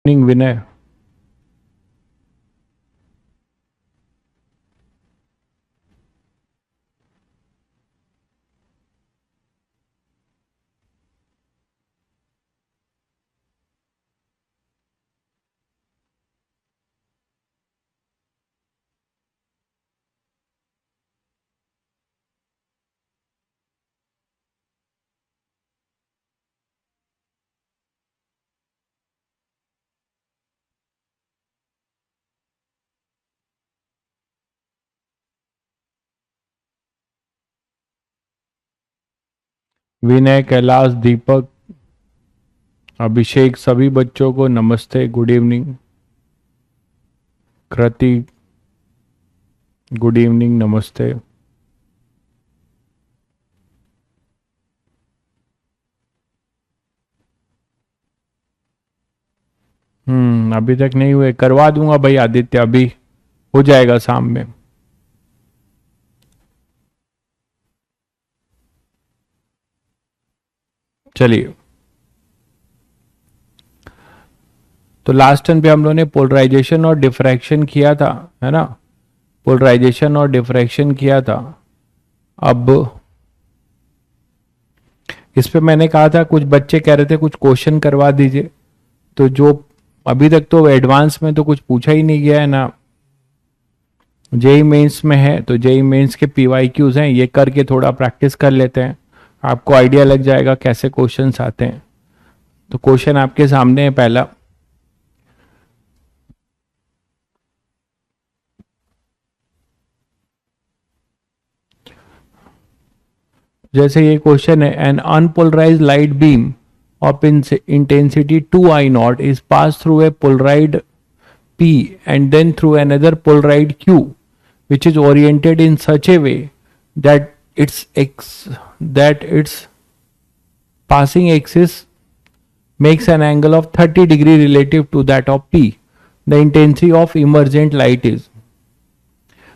Evening विनय। विनय, कैलाश, दीपक, अभिषेक, सभी बच्चों को नमस्ते, गुड इवनिंग। कृति, गुड इवनिंग, नमस्ते। अभी तक नहीं हुए, करवा दूंगा भाई आदित्य, अभी हो जाएगा शाम में। चलिए, तो लास्ट टर्न पे हम लोगों ने पोलराइजेशन और डिफ्रैक्शन किया था, है ना। पोलराइजेशन और डिफ्रैक्शन किया था। अब इस पे मैंने कहा था, कुछ बच्चे कह रहे थे कुछ क्वेश्चन करवा दीजिए, तो जो अभी तक तो एडवांस में तो कुछ पूछा ही नहीं गया है ना, जेई मेंस में है, तो जेई मेंस के पीवाईक्यूज हैं, ये करके थोड़ा प्रैक्टिस कर लेते हैं, आपको आइडिया लग जाएगा कैसे क्वेश्चंस आते हैं। तो क्वेश्चन आपके सामने है पहला। जैसे ये क्वेश्चन है, an unpolarised light beam of intensity 2I0 is pass through a polaroid P and then through another polaroid Q, which is oriented in such a way that its passing axis makes an angle of 30 degree relative to that of P. The intensity of emergent light is.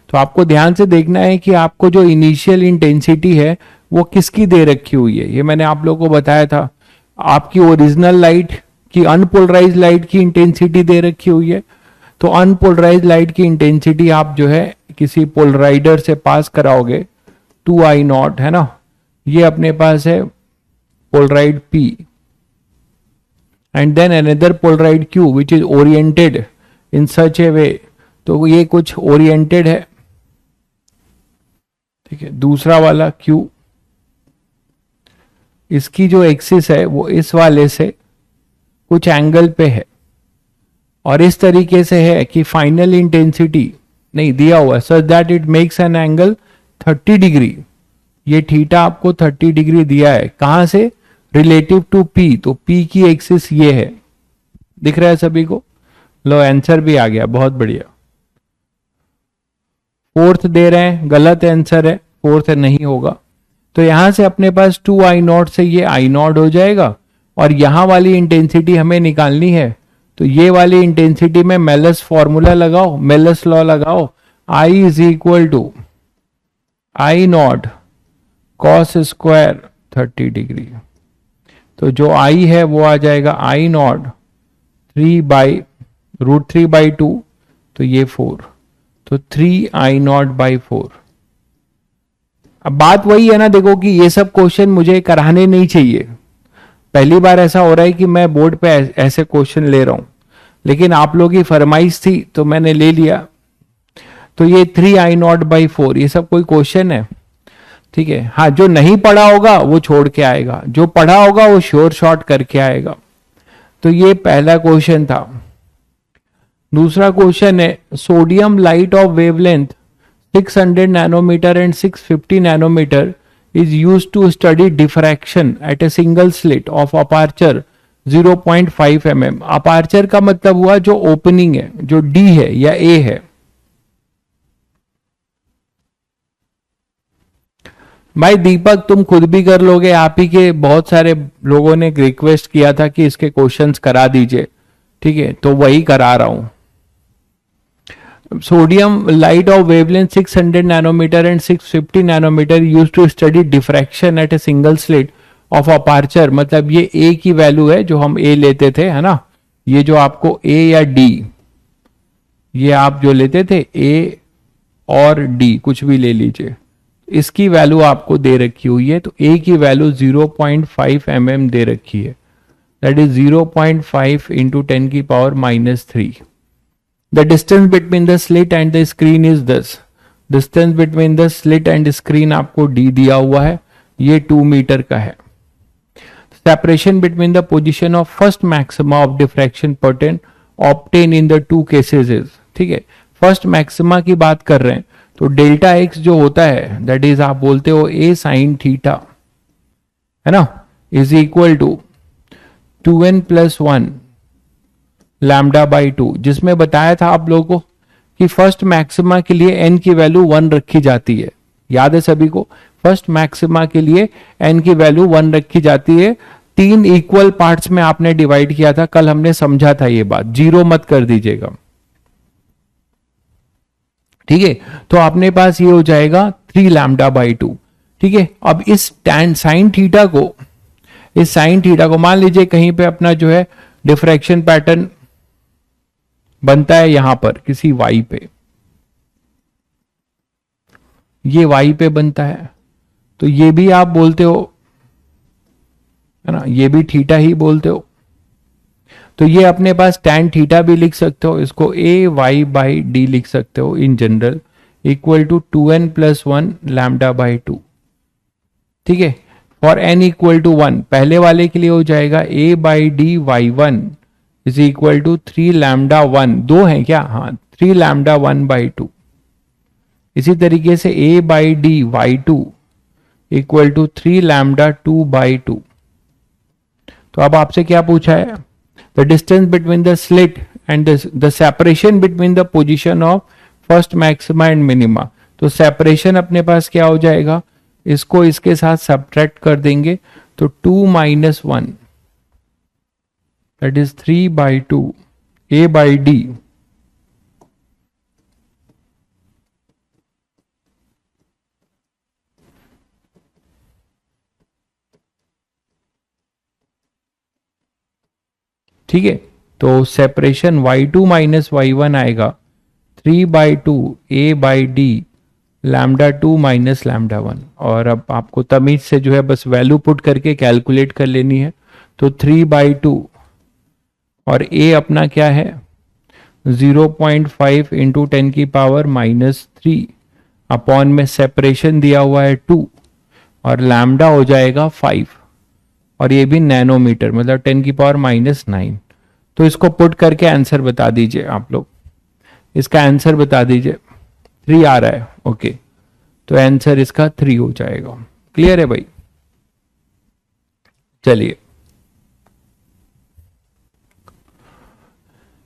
तो आपको ध्यान से देखना है कि आपको जो initial intensity है वो किसकी दे रखी हुई है। ये मैंने आप लोगों को बताया था, आपकी ओरिजिनल लाइट की अनपोलराइज लाइट की इंटेंसिटी दे रखी हुई है। तो अनपोलराइज लाइट की इंटेंसिटी आप जो है किसी पोलराइडर से पास कराओगे, 2I0 है ना, ये अपने पास है polaroid P and then another polaroid Q which is oriented in such a way, तो ये कुछ ओरिएंटेड है, ठीक है। दूसरा वाला Q, इसकी जो एक्सिस है वो इस वाले से कुछ एंगल पे है और इस तरीके से है कि फाइनल इंटेंसिटी नहीं दिया हुआ, such that it makes an angle 30 degree. ये थीटा आपको 30 डिग्री दिया है, कहां से, रिलेटिव टू P, तो P की एक्सिस ये है, दिख रहा है सभी को। लो आंसर भी आ गया, बहुत बढ़िया। फोर्थ दे रहे हैं, गलत आंसर है, फोर्थ नहीं होगा। तो यहां से अपने पास 2I0 से ये I0 हो जाएगा और यहां वाली इंटेंसिटी हमें निकालनी है, तो ये वाली इंटेंसिटी में मेलस फॉर्मूला लगाओ, मेलस लॉ लगाओ, I is equal to I0 cos square 30 degree. तो जो I है वो आ जाएगा I0 3/√3/2, तो ये 4, तो 3I0/4। अब बात वही है ना, देखो कि ये सब क्वेश्चन मुझे कराने नहीं चाहिए, पहली बार ऐसा हो रहा है कि मैं बोर्ड पे ऐसे क्वेश्चन ले रहा हूं, लेकिन आप लोगों की फरमाइश थी तो मैंने ले लिया। तो ये 3I0/4 ये सब कोई क्वेश्चन है, ठीक है। हाँ, जो नहीं पढ़ा होगा वो छोड़ के आएगा, जो पढ़ा होगा वो श्योर शॉर्ट करके आएगा। तो ये पहला क्वेश्चन था। दूसरा क्वेश्चन है, sodium light of wavelength 600 nanometre and 650 nanometre is used to study diffraction at a single slit of aperture 0.5 mm। Aperture का मतलब हुआ जो ओपनिंग है, जो D है या A है। भाई दीपक तुम खुद भी कर लोगे, आप ही के बहुत सारे लोगों ने रिक्वेस्ट किया था कि इसके क्वेश्चंस करा दीजिए, ठीक है, तो वही करा रहा हूं। Sodium light of wavelength 600 nanometer and 650 nanometer used to study diffraction at a single slit of aperture, मतलब ये A की वैल्यू है जो हम A लेते थे, है ना, ये जो आपको ए या डी, ये आप जो लेते थे ए और डी कुछ भी ले लीजिए, इसकी वैल्यू आपको दे रखी हुई है। तो ए की वैल्यू 0.5 mm दे रखी है, दैट इज 0.5 इंटू 10 की power -3। The distance between the slit and the screen is this. Distance between the slit and screen आपको डी दिया हुआ है, ये 2 मीटर का है। Separation between the position of first maxima of diffraction pattern obtain in the two cases is, ठीक है, first maxima की बात कर रहे हैं तो डेल्टा एक्स जो होता है दैट इज आप बोलते हो ए साइन थीटा, है ना, इज इक्वल टू 2n+1 λ/2, जिसमें बताया था आप लोगों को कि फर्स्ट मैक्सिमा के लिए n की वैल्यू 1 रखी जाती है। याद है सभी को, फर्स्ट मैक्सिमा के लिए n की वैल्यू 1 रखी जाती है। 3 इक्वल पार्ट्स में आपने डिवाइड किया था, कल हमने समझा था ये बात, जीरो मत कर दीजिएगा, ठीक है। तो अपने पास ये हो जाएगा 3 λ/2, ठीक है। अब इस tan साइन थीटा को, इस साइन थीटा को मान लीजिए कहीं पे अपना जो है डिफ्रैक्शन पैटर्न बनता है यहां पर किसी y पे, ये y पे बनता है, तो ये भी आप बोलते हो, है ना, ये भी थीटा ही बोलते हो। तो ये अपने पास tan थीटा भी लिख सकते हो, इसको ay/d लिख सकते हो in general, equal to 2n+1 λ/2, ठीक है। फॉर n इक्वल टू 1, पहले वाले के लिए हो जाएगा a/d(y1) इज इक्वल टू 3 λ1, 2 है क्या, हाँ 3 λ1/2। इसी तरीके से a/d(y2) इक्वल टू 3 λ2/2। तो अब आपसे क्या पूछा है, the distance between the slit and the separation between the position of first maxima and minima. तो सेपरेशन अपने पास क्या हो जाएगा, इसको इसके साथ सब्ट्रैक्ट कर देंगे, तो 2 - 1 दैट इज 3/2 a/d ठीक है। तो सेपरेशन y2 - y1 आएगा 3/2 a/d λ2 - λ1। और अब आपको तमीज से जो है बस वैल्यू पुट करके कैलकुलेट कर लेनी है। तो 3/2 और a अपना क्या है 0.5 इंटू 10 की पावर -3 अपॉन में सेपरेशन दिया हुआ है 2 और लैम्डा हो जाएगा 5 और ये भी नैनोमीटर, मतलब 10 की पावर -9। तो इसको पुट करके आंसर बता दीजिए आप लोग, इसका आंसर बता दीजिए। 3 आ रहा है, ओके, तो आंसर इसका 3 हो जाएगा। क्लियर है भाई, चलिए।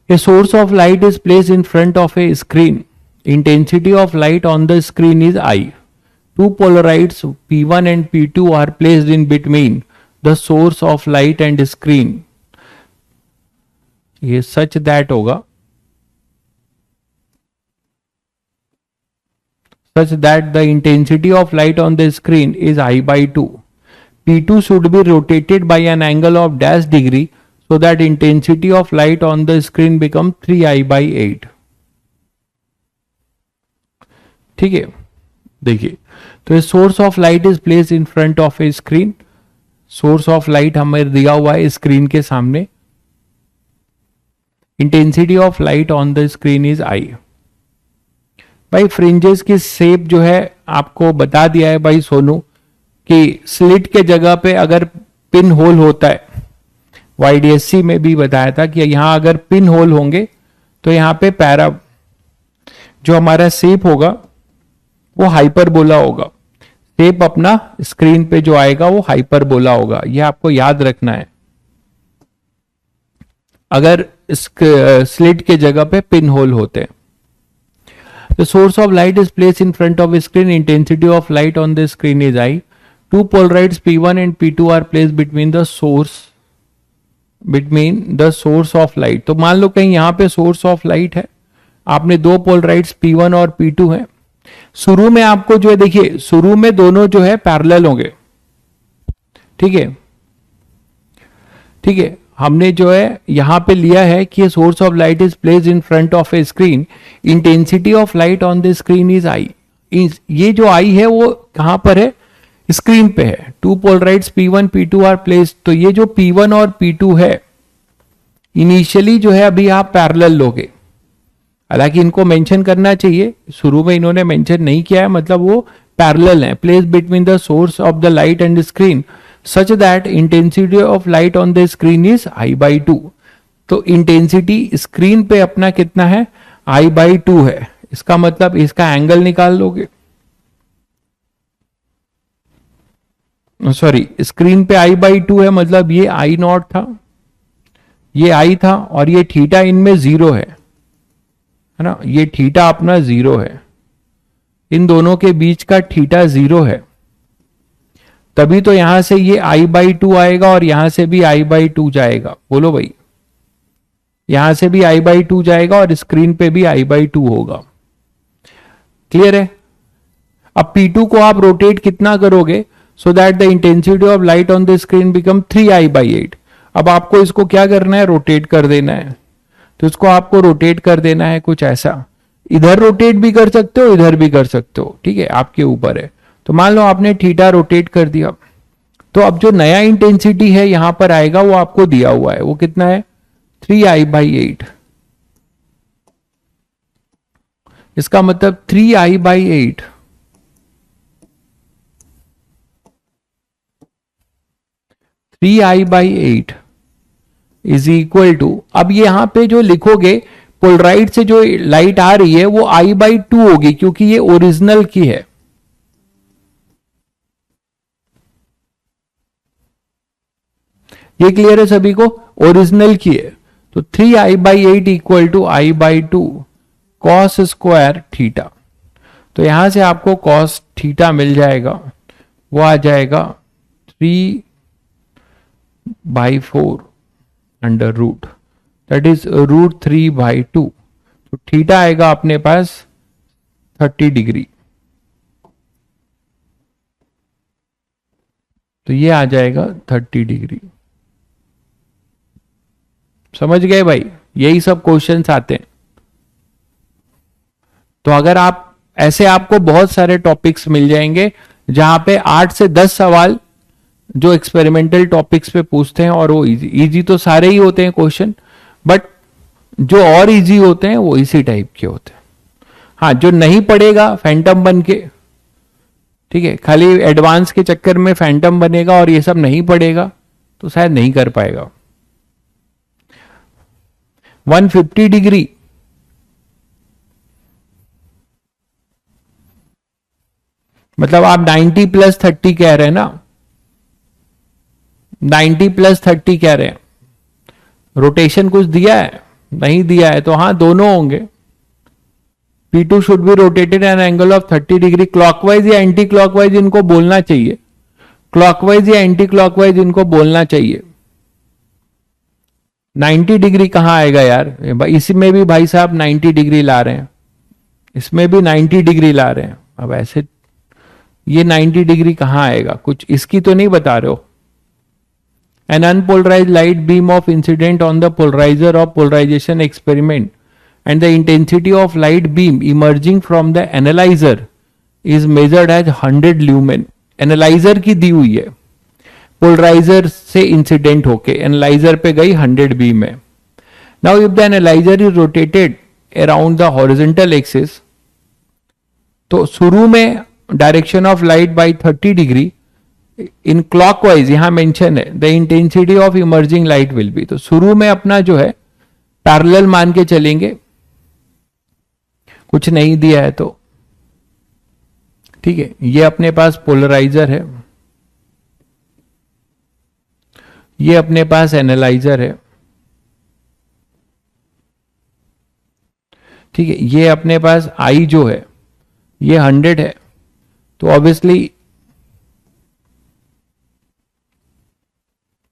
A source of light is placed in front of a screen. Intensity of light on the screen is I. Two polarites P1 and P2 are placed in between the source of light and screen. ये such that होगा, such that the intensity of light on the screen is I/2. P2 should be rotated by an angle of dash degree so that intensity of light on the screen become 3I/8. ठीक है, देखिए, तो source of light is place in front of A screen. Source of light हमें दिया हुआ है screen के सामने। Intensity of light on the screen is I. भाई फ्रिंजेस की शेप जो है आपको बता दिया है भाई सोनू कि स्लिट के जगह पे अगर पिन होल होता है, YDSC में भी बताया था कि यहां अगर पिन होल होंगे तो यहां पे पैरा जो हमारा शेप होगा वो हाइपरबोला होगा। शेप अपना स्क्रीन पे जो आएगा वो हाइपरबोला होगा, ये आपको याद रखना है। अगर स्लिट के जगह पे पिन होल होते हैं। The source of light is placed in front of a screen. Intensity of light on the screen is I. Two polarites P1 and P2 are placed between the source of light. तो मान लो कहीं यहाँ पे source of light है, आपने दो polarites P1 और P2 हैं। शुरू में आपको जो है देखिए, शुरू में दोनों जो है पैरेलल होंगे, ठीक है, ठीक है। हमने जो है यहां पे लिया है कि source of light is placed in front of A screen, intensity of light on the screen is I. ये जो आई है वो कहां पर है, स्क्रीन पे है। To पोलराइड्स P1 P2 are placed, तो ये जो P1 और P2 है इनिशियली जो है अभी आप पैरेलल लोगे, हालांकि इनको मेंशन करना चाहिए, शुरू में इन्होंने मेंशन नहीं किया है, मतलब वो पैरेलल है। Place between the source of the light and screen such that intensity of light on the screen is I/2। तो इंटेंसिटी स्क्रीन पे अपना कितना है, I/2 है। इसका मतलब इसका एंगल निकाल लोगे, सॉरी स्क्रीन पे I/2 है, मतलब ये I0 था, ये I था, और ये थीटा इनमें 0 है ना, ये थीटा अपना 0 है, इन दोनों के बीच का थीटा 0 है, तभी तो यहां से ये I/2 आएगा और यहां से भी I/2 जाएगा। बोलो भाई, यहां से भी I/2 जाएगा और स्क्रीन पे भी I/2 होगा। क्लियर है? अब P2 को आप रोटेट कितना करोगे, so that the intensity of light on the screen become 3I/8। अब आपको इसको क्या करना है, रोटेट कर देना है। तो इसको आपको रोटेट कर देना है कुछ ऐसा, इधर रोटेट भी कर सकते हो, इधर भी कर सकते हो, ठीक है, आपके ऊपर है। तो मान लो आपने थीटा रोटेट कर दिया, तो अब जो नया इंटेंसिटी है यहां पर आएगा वो आपको दिया हुआ है, वो कितना है, 3I/8। इसका मतलब 3I/8 3I/8 is equal to, अब यहां पे जो लिखोगे पोलराइड से जो लाइट आ रही है वो I/2 होगी, क्योंकि ये ओरिजिनल की है। ये क्लियर है सभी को, ओरिजिनल की है। तो 3I/8 equal to I/2 cos square theta. तो यहां से आपको कॉस थीटा मिल जाएगा, वो आ जाएगा 3/4 अंडर रूट, दैट इज √3/2। तो थीटा आएगा अपने पास 30 डिग्री। तो ये आ जाएगा 30 डिग्री। समझ गए भाई, यही सब क्वेश्चंस आते हैं। तो अगर आप ऐसे, आपको बहुत सारे टॉपिक्स मिल जाएंगे जहां पे 8 से 10 सवाल जो एक्सपेरिमेंटल टॉपिक्स पे पूछते हैं, और वो इजी तो सारे ही होते हैं क्वेश्चन, बट जो और इजी होते हैं वो इसी टाइप के होते हैं। हाँ, जो नहीं पड़ेगा फैंटम बन के, ठीक है, खाली एडवांस के चक्कर में फैंटम बनेगा और ये सब नहीं पड़ेगा तो शायद नहीं कर पाएगा। 150 डिग्री, मतलब आप 90 + 30 कह रहे हैं ना, 90 + 30 कह रहे हैं। रोटेशन कुछ दिया है, नहीं दिया है, तो हाँ दोनों होंगे। P2 should be rotated an angle of 30 degree, clockwise या एंटी क्लॉकवाइज इनको बोलना चाहिए, क्लॉकवाइज या एंटी क्लॉकवाइज इनको बोलना चाहिए। 90 डिग्री कहां आएगा यार, इसमें भी भाई साहब 90 डिग्री ला रहे हैं, इसमें भी 90 डिग्री ला रहे हैं। अब ऐसे ये 90 डिग्री कहां आएगा, कुछ इसकी तो नहीं बता रहे हो। An unpolarized light beam of incident on the polarizer of polarization experiment and the intensity of light beam emerging from the analyzer is measured as 100 lumen। Analyser की दी हुई है, पोलराइजर से इंसिडेंट होके एनालाइजर पे गई 100 बीम है। Now if the analyser is rotated around the horizontal axis, तो शुरू में direction of light by 30 degree in clockwise, यहां मेंशन है the intensity of emerging light will be. तो शुरू में अपना जो है पैरेलल मान के चलेंगे, कुछ नहीं दिया है तो ठीक है। ये अपने पास पोलराइजर है, ये अपने पास एनालाइजर है, ठीक है। ये अपने पास आई जो है ये 100 है, तो obviously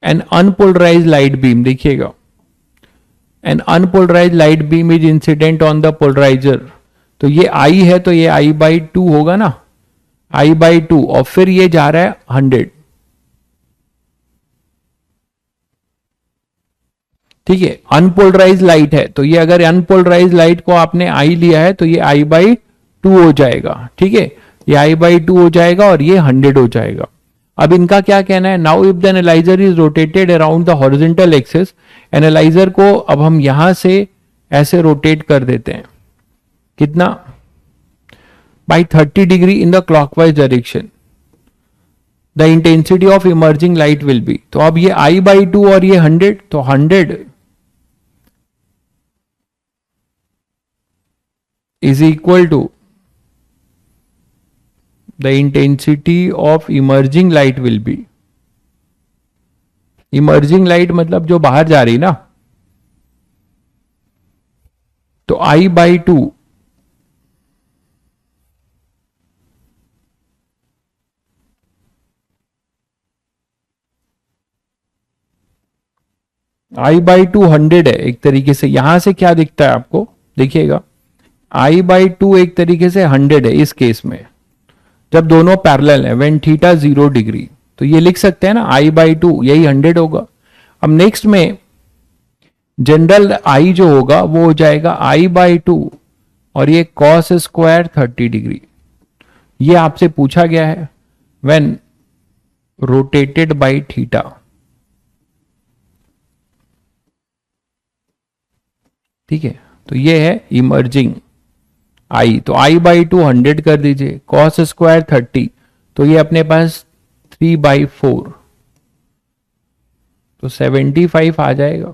an unpolarised light beam, देखिएगा an unpolarised light beam is incident on the polariser. तो ये आई है तो ये I/2 होगा ना, I/2, और फिर ये जा रहा है 100। ठीक है, अनपोलराइज लाइट है तो ये अगर अनपोलराइज लाइट को आपने आई लिया है तो ये आई बाई टू हो जाएगा। ठीक है, ये आई बाई टू हो जाएगा और ये 100 हो जाएगा। अब इनका क्या कहना है, now if the analyser is rotated around the horizontal axis, analyser को अब हम यहां से ऐसे रोटेट कर देते हैं, कितना, by 30 degree in the clockwise direction, the intensity of emerging light will be, तो अब ये आई बाई टू और ये 100, तो 100 is equal to the intensity of emerging light will be, emerging light मतलब जो बाहर जा रही ना, तो I by two I by two 100 है एक तरीके से। यहां से क्या दिखता है आपको, देखिएगा I बाई टू एक तरीके से 100 है इस केस में, जब दोनों पैरेलल है, व्हेन थीटा 0 डिग्री, तो ये लिख सकते हैं ना I बाई टू, यही 100 होगा। अब नेक्स्ट में जनरल I जो होगा वो हो जाएगा I बाई टू और ये कॉस स्क्वायर 30 डिग्री, ये आपसे पूछा गया है व्हेन रोटेटेड बाई थीटा। ठीक है, तो ये है इमर्जिंग आई, तो आई बाई टू 100 कर दीजिए, कॉस स्क्वायर 30, तो ये अपने पास 3 बाई 4, तो 75 आ जाएगा,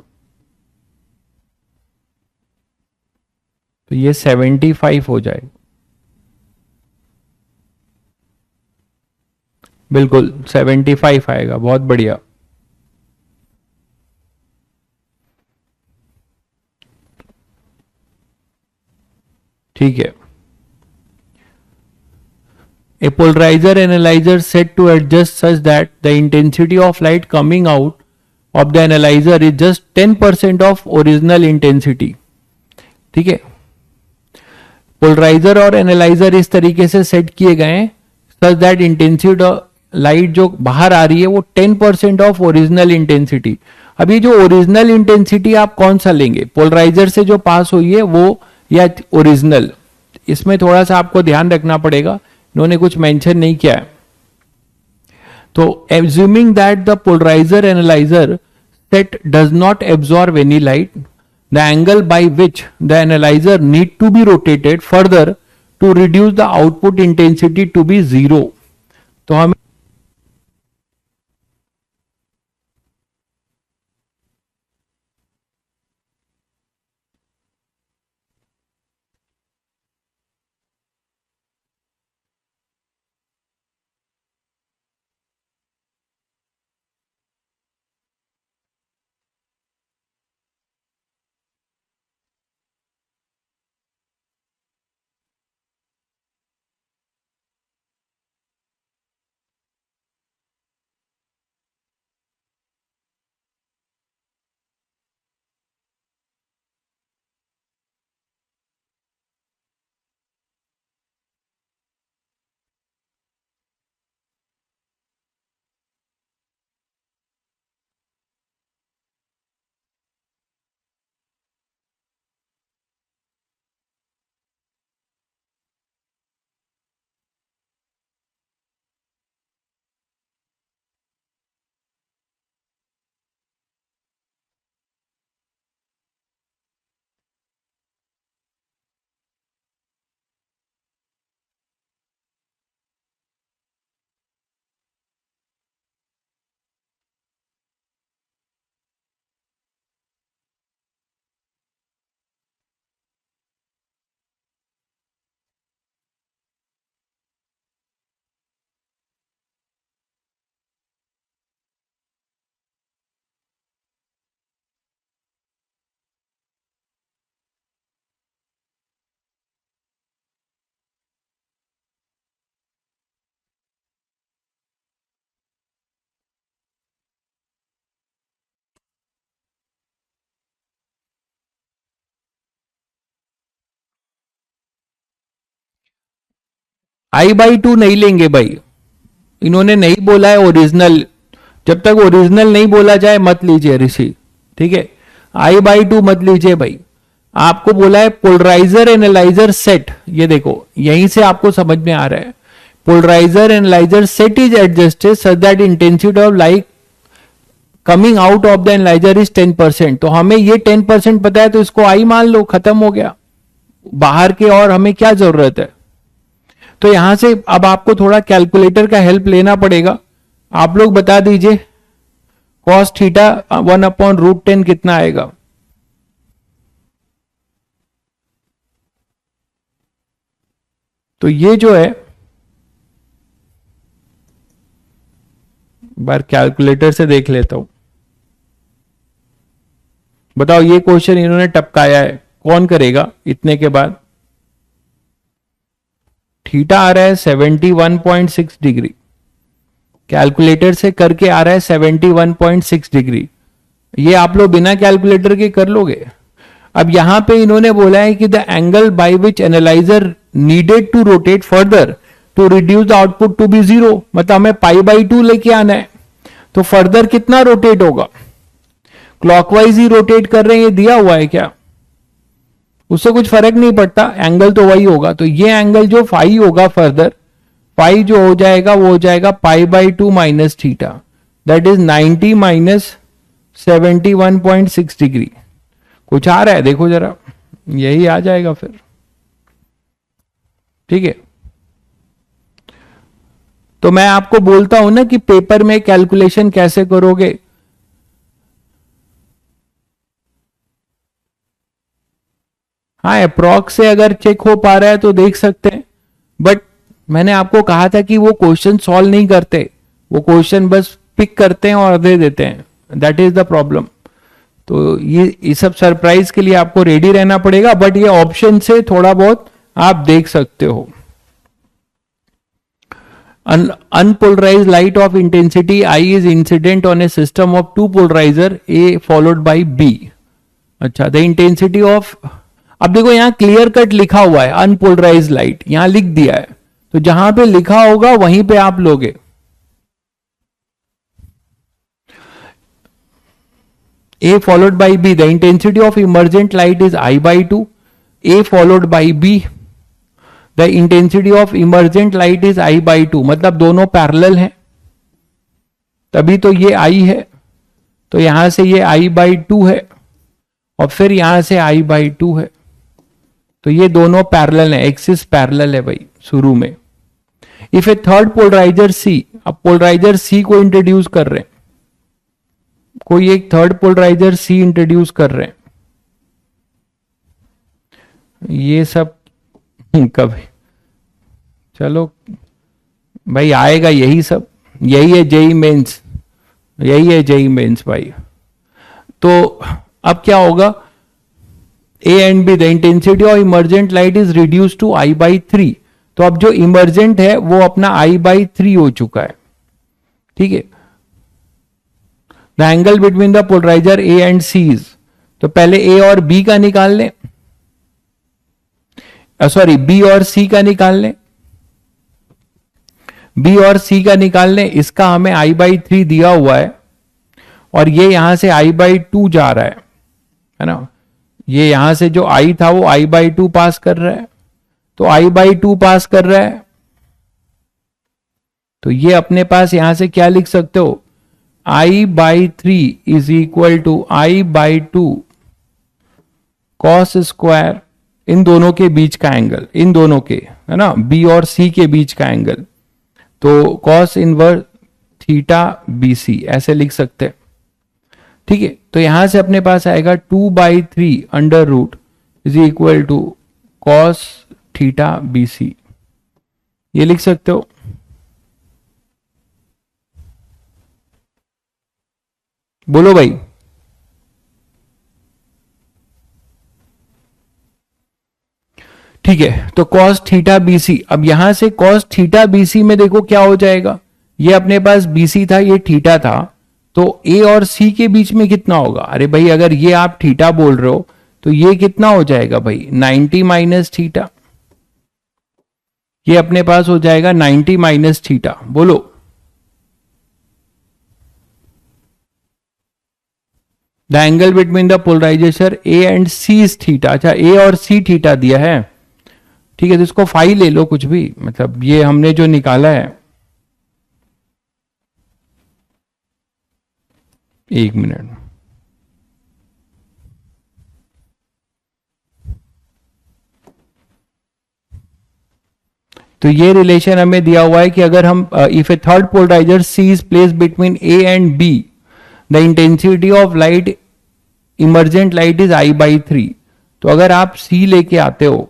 तो ये 75 हो जाएगा, बिल्कुल 75 आएगा, बहुत बढ़िया। ठीक है, a polarizer analyzer set to adjust such that the intensity of light coming out of the analyzer is just 10% of original intensity। ठीक है, पोलराइजर और एनालाइजर इस तरीके से सेट किए गए हैं सच दैट इंटेंसिटी लाइट जो बाहर आ रही है वो 10% ऑफ ओरिजिनल इंटेंसिटी। अब ये जो ओरिजिनल इंटेंसिटी आप कौन सा लेंगे, पोलराइजर से जो पास हुई है वो या ओरिजिनल, इसमें थोड़ा सा आपको ध्यान रखना पड़ेगा, इन्होंने कुछ मेंशन नहीं किया है। तो assuming that the polariser analyser set does not absorb any light, the angle by which the analyser need to be rotated further to reduce the output intensity to be 0। तो हम आई बाई टू नहीं लेंगे भाई, इन्होंने नहीं बोला है original, जब तक ओरिजिनल नहीं बोला जाए मत लीजिए ऋषि। ठीक है, I/2 मत लीजिए भाई, आपको बोला है पोलराइजर एनालाइजर सेट, ये देखो यहीं से आपको समझ में आ रहा है, polariser analyser set is adjusted such that intensity of light coming out of the analyser is 10%। तो हमें ये 10% पता है तो इसको आई मान लो, खत्म हो गया, बाहर के और हमें क्या जरूरत है। तो यहां से अब आपको थोड़ा कैलकुलेटर का हेल्प लेना पड़ेगा। आप लोग बता दीजिए कॉस थीटा 1/√10 कितना आएगा। तो ये जो है, बार कैलकुलेटर से देख लेता हूं, बताओ ये क्वेश्चन इन्होंने टपकाया है, कौन करेगा इतने के बाद। थीटा आ रहा है 71.6 डिग्री, कैलकुलेटर से करके आ रहा है 71.6 डिग्री, ये आप लोग बिना कैलकुलेटर के कर लोगे। अब यहां पे इन्होंने बोला है कि the angle by which analyser needed to rotate further to reduce the output to be 0, मतलब हमें π/2 लेके आना है। तो फर्दर कितना रोटेट होगा, क्लॉकवाइज ही रोटेट कर रहे हैं, ये दिया हुआ है क्या, उससे कुछ फर्क नहीं पड़ता, एंगल तो वही होगा। तो ये एंगल जो फाई होगा फर्दर, फाई जो हो जाएगा वो हो जाएगा π/2 minus theta, that is 90 minus 71.6 degree. कुछ आ रहा है देखो जरा, यही आ जाएगा फिर, ठीक है। तो मैं आपको बोलता हूं ना कि पेपर में कैलकुलेशन कैसे करोगे। हाँ, अप्रॉक्स से अगर चेक हो पा रहा है तो देख सकते हैं, बट मैंने आपको कहा था कि वो क्वेश्चन सॉल्व नहीं करते, वो क्वेश्चन बस पिक करते हैं और दे देते हैं, दैट इज द प्रॉब्लम। तो ये सब सरप्राइज के लिए आपको रेडी रहना पड़ेगा, बट ये ऑप्शन से थोड़ा बहुत आप देख सकते हो। Unpolarized light of intensity I is incident on a system of two polarizer A followed by B। अच्छा, the intensity of, अब देखो यहां क्लियर कट लिखा हुआ है अनपोलराइज लाइट, यहां लिख दिया है, तो जहां पे लिखा होगा वहीं पे आप लोगे। A followed by B, the intensity of emergent light is I/2, A followed by B, the intensity of emergent light is I/2, मतलब दोनों पैरेलल हैं, तभी तो ये I है, तो यहां से ये I/2 है और फिर यहां से I/2 है, तो ये दोनों पैरेलल हैं, एक्सिस पैरेलल है भाई शुरू में। If a third polariser C, अब पोलराइजर C को इंट्रोड्यूस कर रहे हैं, कोई एक थर्ड पोलराइजर C इंट्रोड्यूस कर रहे हैं, ये सब कभी, चलो भाई आएगा यही सब, यही है जेई मेंस, यही है जेई मेंस भाई। तो अब क्या होगा, A and B, the intensity of emergent light is reduce to I/3, तो अब जो इमर्जेंट है वो अपना I/3 हो चुका है, ठीक है। The angle between the polariser A and C is, तो पहले ए और बी का निकाल लें, सॉरी बी और सी का निकाल लें, बी और सी का निकाल लें, इसका हमें I/3 दिया हुआ है और ये यहां से I/2 जा रहा है ना, ये यहां से जो I था वो I/2 पास कर रहा है, तो I/2 पास कर रहा है, तो ये अपने पास यहां से क्या लिख सकते हो, I/3 is equal to I/2 cos square, इन दोनों के बीच का एंगल, इन दोनों के, है ना, बी और सी के बीच का एंगल, तो कॉस इनवर्स थीटा BC ऐसे लिख सकते हैं, ठीक है। तो यहां से अपने पास आएगा 2/3 under root is equal to cos theta BC, ये लिख सकते हो। बोलो भाई, ठीक है। तो cos थीटा BC, अब यहां से cos थीटा BC में देखो क्या हो जाएगा, ये अपने पास BC था, ये थीटा था, तो A और C के बीच में कितना होगा, अरे भाई अगर ये आप थीटा बोल रहे हो तो ये कितना हो जाएगा भाई, 90 माइनस थीटा, ये अपने पास हो जाएगा 90 माइनस थीटा। बोलो the angle between the polarisation A and C is theta. अच्छा, ए और सी थीटा दिया है, ठीक है, तो इसको फाई ले लो कुछ भी, मतलब ये हमने जो निकाला है, एक मिनट, तो ये रिलेशन हमें दिया हुआ है कि अगर हम if a third polariser C is place between A and B, the intensity of light, emergent light is I/3। तो अगर आप सी लेके आते हो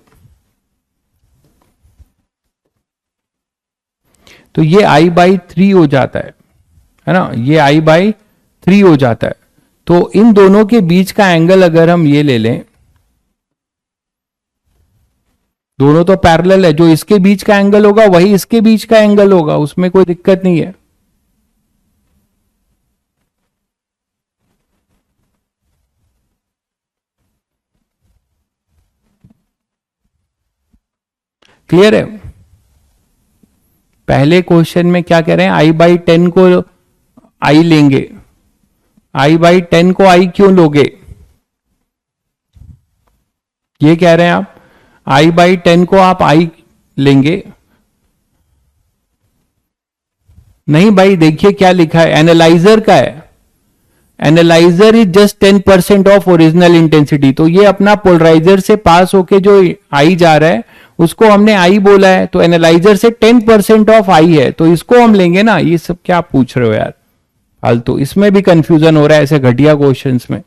तो ये I/3 हो जाता है ना, ये I/3 हो जाता है। तो इन दोनों के बीच का एंगल अगर हम ये ले लें, दोनों तो पैरेलल है, जो इसके बीच का एंगल होगा वही इसके बीच का एंगल होगा, उसमें कोई दिक्कत नहीं है। क्लियर है? पहले क्वेश्चन में क्या कह रहे हैं, I/10 को I लेंगे, I/10 को I क्यों लोगे, ये कह रहे हैं आप, I/10 को आप I लेंगे। नहीं भाई, देखिए क्या लिखा है, एनालाइजर का है, analyser is just 10% of original intensity. तो ये अपना पोलराइजर से पास होके जो आई जा रहा है उसको हमने आई बोला है, तो एनालाइजर से 10% ऑफ आई है, तो इसको हम लेंगे ना। ये सब क्या पूछ रहे हो यार फालतू, इसमें भी कंफ्यूजन हो रहा है ऐसे घटिया क्वेश्चंस में,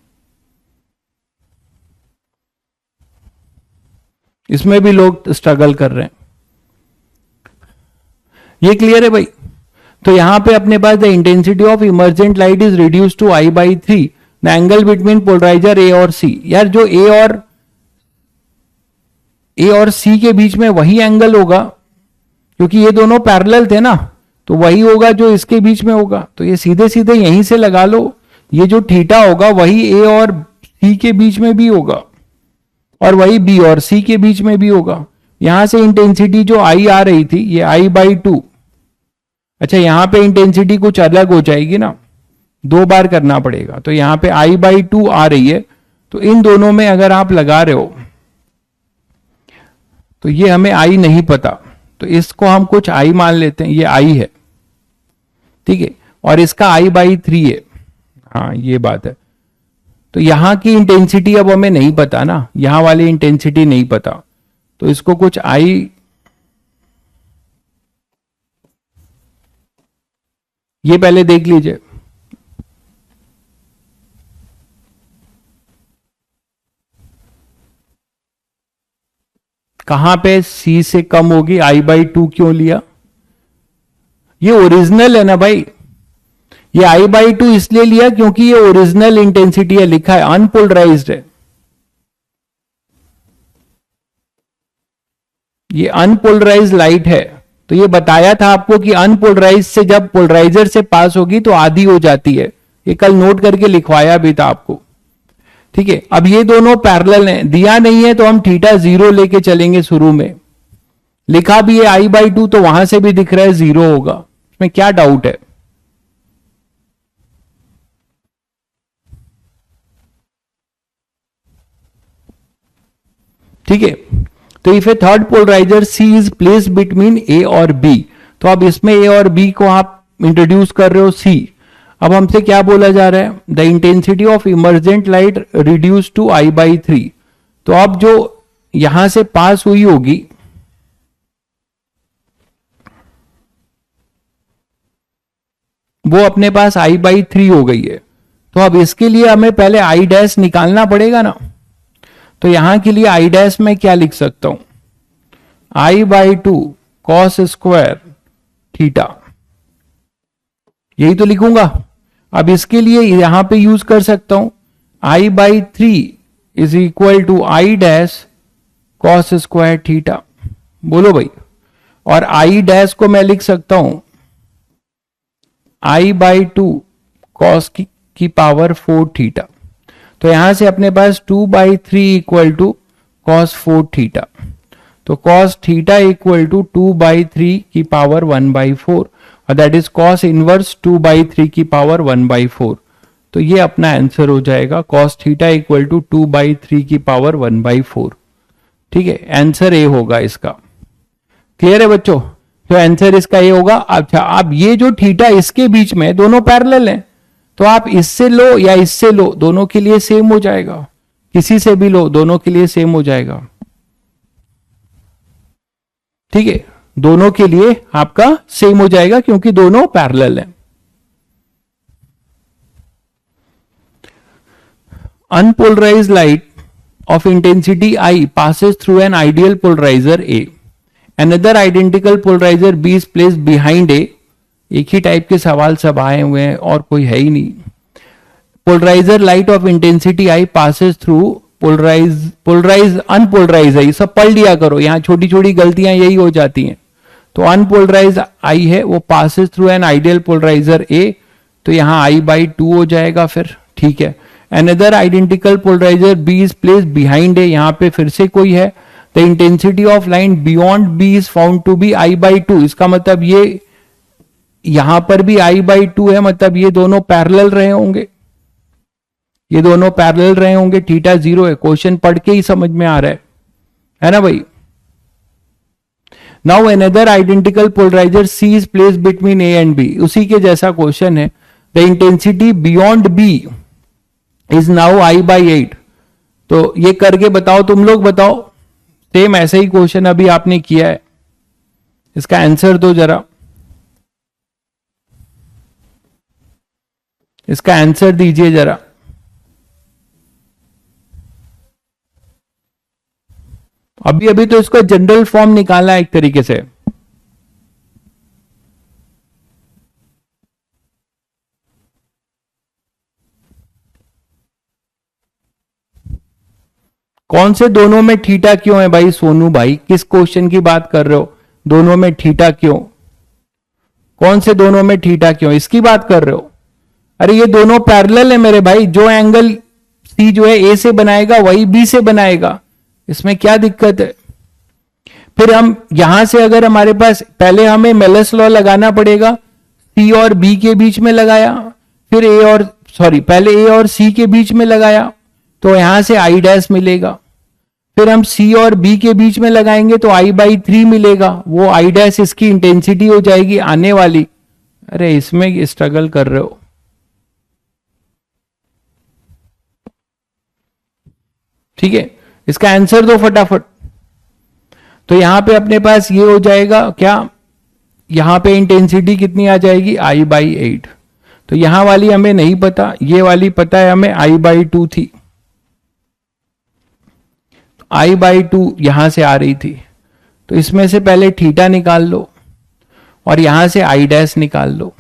इसमें भी लोग स्ट्रगल कर रहे हैं। ये क्लियर है भाई? तो यहां पे अपने पास the intensity of emergent light is reduce to I/3, the angle between polariser A और सी। यार जो ए और सी के बीच में वही एंगल होगा, क्योंकि ये दोनों पैरेलल थे ना, तो वही होगा जो इसके बीच में होगा। तो ये सीधे सीधे यहीं से लगा लो, ये जो थीटा होगा वही ए और सी के बीच में भी होगा, और वही बी और सी के बीच में भी होगा। यहां से इंटेंसिटी जो आई आ रही थी, ये I/2, अच्छा यहां पे इंटेंसिटी कुछ अलग हो जाएगी ना, 2 बार करना पड़ेगा, तो यहां पे I/2 आ रही है। तो इन दोनों में अगर आप लगा रहे हो तो ये हमें I नहीं पता, तो इसको हम कुछ I मान लेते हैं, ये I है, ठीक है, और इसका I/3 है, हाँ ये बात है। तो यहां की इंटेंसिटी अब हमें नहीं पता ना, यहां वाली इंटेंसिटी नहीं पता, तो इसको कुछ I, ये पहले देख लीजिए, कहां पे C से कम होगी, I/2 क्यों लिया, ये ओरिजिनल है ना भाई, ये I/2 इसलिए लिया क्योंकि ये ओरिजिनल इंटेंसिटी है, लिखा है अनपोलराइज्ड है, ये अनपोलराइज लाइट है। तो ये बताया था आपको कि अनपोलराइज से जब पोलराइजर से पास होगी तो आधी हो जाती है, ये कल नोट करके लिखवाया भी था आपको, ठीक है। अब ये दोनों पैरेलल हैं, दिया नहीं है तो हम थीटा 0 लेके चलेंगे, शुरू में लिखा भी है I/2, तो वहां से भी दिख रहा है 0 होगा, इसमें क्या डाउट है। ठीक है, तो if a third polariser C is place between A और बी, तो अब इसमें ए और बी को आप इंट्रोड्यूस कर रहे हो सी। अब हमसे क्या बोला जा रहा है, the intensity of emergent light reduce to I/3। तो अब जो यहां से पास हुई होगी, वो अपने पास I/3 हो गई है, तो अब इसके लिए हमें पहले I' निकालना पड़ेगा ना। तो यहां के लिए I' में क्या लिख सकता हूं, I/2 cos स्क्वायर थीटा, यही तो लिखूंगा। अब इसके लिए यहां पे यूज कर सकता हूं I/3 is equal to I' cos square theta, बोलो भाई। और I' को मैं लिख सकता हूं I/2 cos की पावर 4 थीटा। तो यहां से अपने पास 2/3 इक्वल टू कॉस 4 थीटा, तो कॉस थीटा इक्वल टू 2/3 की पावर 1/4, और दैट इज कॉस इनवर्स 2/3 की पावर 1/4। तो ये अपना आंसर हो जाएगा cos थीटा इक्वल टू 2/3 की पावर 1/4। ठीक है, आंसर ए होगा इसका। क्लियर है बच्चों? तो आंसर इसका ये होगा। अच्छा, अब ये जो थीटा इसके बीच में, दोनों पैरेलल हैं, तो आप इससे लो या इससे लो, दोनों के लिए सेम हो जाएगा। किसी से भी लो, दोनों के लिए सेम हो जाएगा। ठीक है, दोनों के लिए आपका सेम हो जाएगा क्योंकि दोनों पैरेलल हैं। Unpolarized light of intensity I passes through an ideal polarizer A. Another identical polarizer B is placed behind A. एक ही टाइप के सवाल सब आए हुए हैं और कोई है ही नहीं। Polarizer light of intensity I passes through polarize unpolarized है, सब पढ़ लिया करो, यहाँ छोटी छोटी गलतियां यही हो जाती हैं। तो अनपोलराइज I है, वो passes through an ideal polarizer A, तो यहाँ I/2 हो जाएगा फिर। ठीक है, Another identical polarizer B is placed behind A, यहां पे फिर से कोई है। The intensity of line beyond B is found to be I/2। इसका मतलब ये यहां पर भी I/2 है, मतलब ये दोनों पैरेलल रहे होंगे, ये दोनों पैरेलल रहे होंगे। थीटा 0 है, क्वेश्चन पढ़ के ही समझ में आ रहा है ना भाई। Now another identical polarizer C is placed between A and B, उसी के जैसा क्वेश्चन है। The intensity beyond B is now I/8। तो ये करके बताओ, तुम लोग बताओ। सेम ऐसे ही क्वेश्चन अभी आपने किया है, इसका आंसर दो जरा, इसका आंसर दीजिए जरा। अभी अभी तो इसका जनरल फॉर्म निकालना है एक तरीके से। कौन से दोनों में थीटा क्यों है भाई? सोनू भाई, किस क्वेश्चन की बात कर रहे हो? दोनों में थीटा क्यों? कौन से दोनों में थीटा क्यों, इसकी बात कर रहे हो? अरे ये दोनों पैरेलल है मेरे भाई, जो एंगल सी जो है ए से बनाएगा वही बी से बनाएगा, इसमें क्या दिक्कत है? फिर हम यहां से अगर हमारे पास, पहले हमें मेलस लॉ लगाना पड़ेगा, सी और बी के बीच में लगाया, फिर पहले ए और सी के बीच में लगाया, तो यहां से I' मिलेगा। फिर हम C और B के बीच में लगाएंगे तो I/3 मिलेगा, वो I' इसकी इंटेंसिटी हो जाएगी आने वाली। अरे इसमें स्ट्रगल कर रहे हो। ठीक है, इसका आंसर दो फटाफट। तो यहां पे अपने पास ये हो जाएगा क्या, यहां पे इंटेंसिटी कितनी आ जाएगी? I/8। तो यहां वाली हमें नहीं पता, ये वाली पता है हमें, I/2 थी। I/2 यहां से आ रही थी, तो इसमें से पहले थीटा निकाल लो और यहां से I' निकाल लो।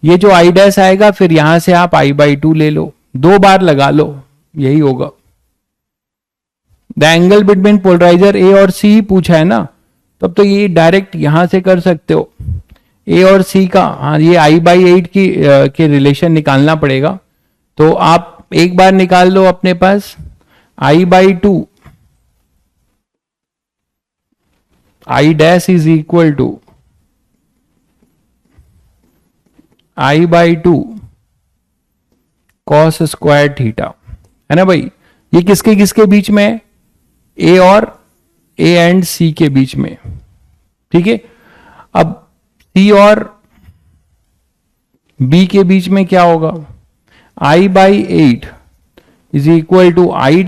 ये जो I' आएगा फिर यहां से आप I/2 ले लो, 2 बार लगा लो, यही होगा। The angle between polariser A और सी पूछा है ना, तब तो ये डायरेक्ट यहां से कर सकते हो। ए और सी का, हाँ, ये I/8 के रिलेशन निकालना पड़ेगा। तो आप एक बार निकाल लो अपने पास, I/2 I' is equal to I/2 cos square theta, है ना भाई। ये किसके किसके बीच में है? ए और ए एंड सी के बीच में। ठीक है, अब सी और बी के बीच में क्या होगा? I/8 is equal to I'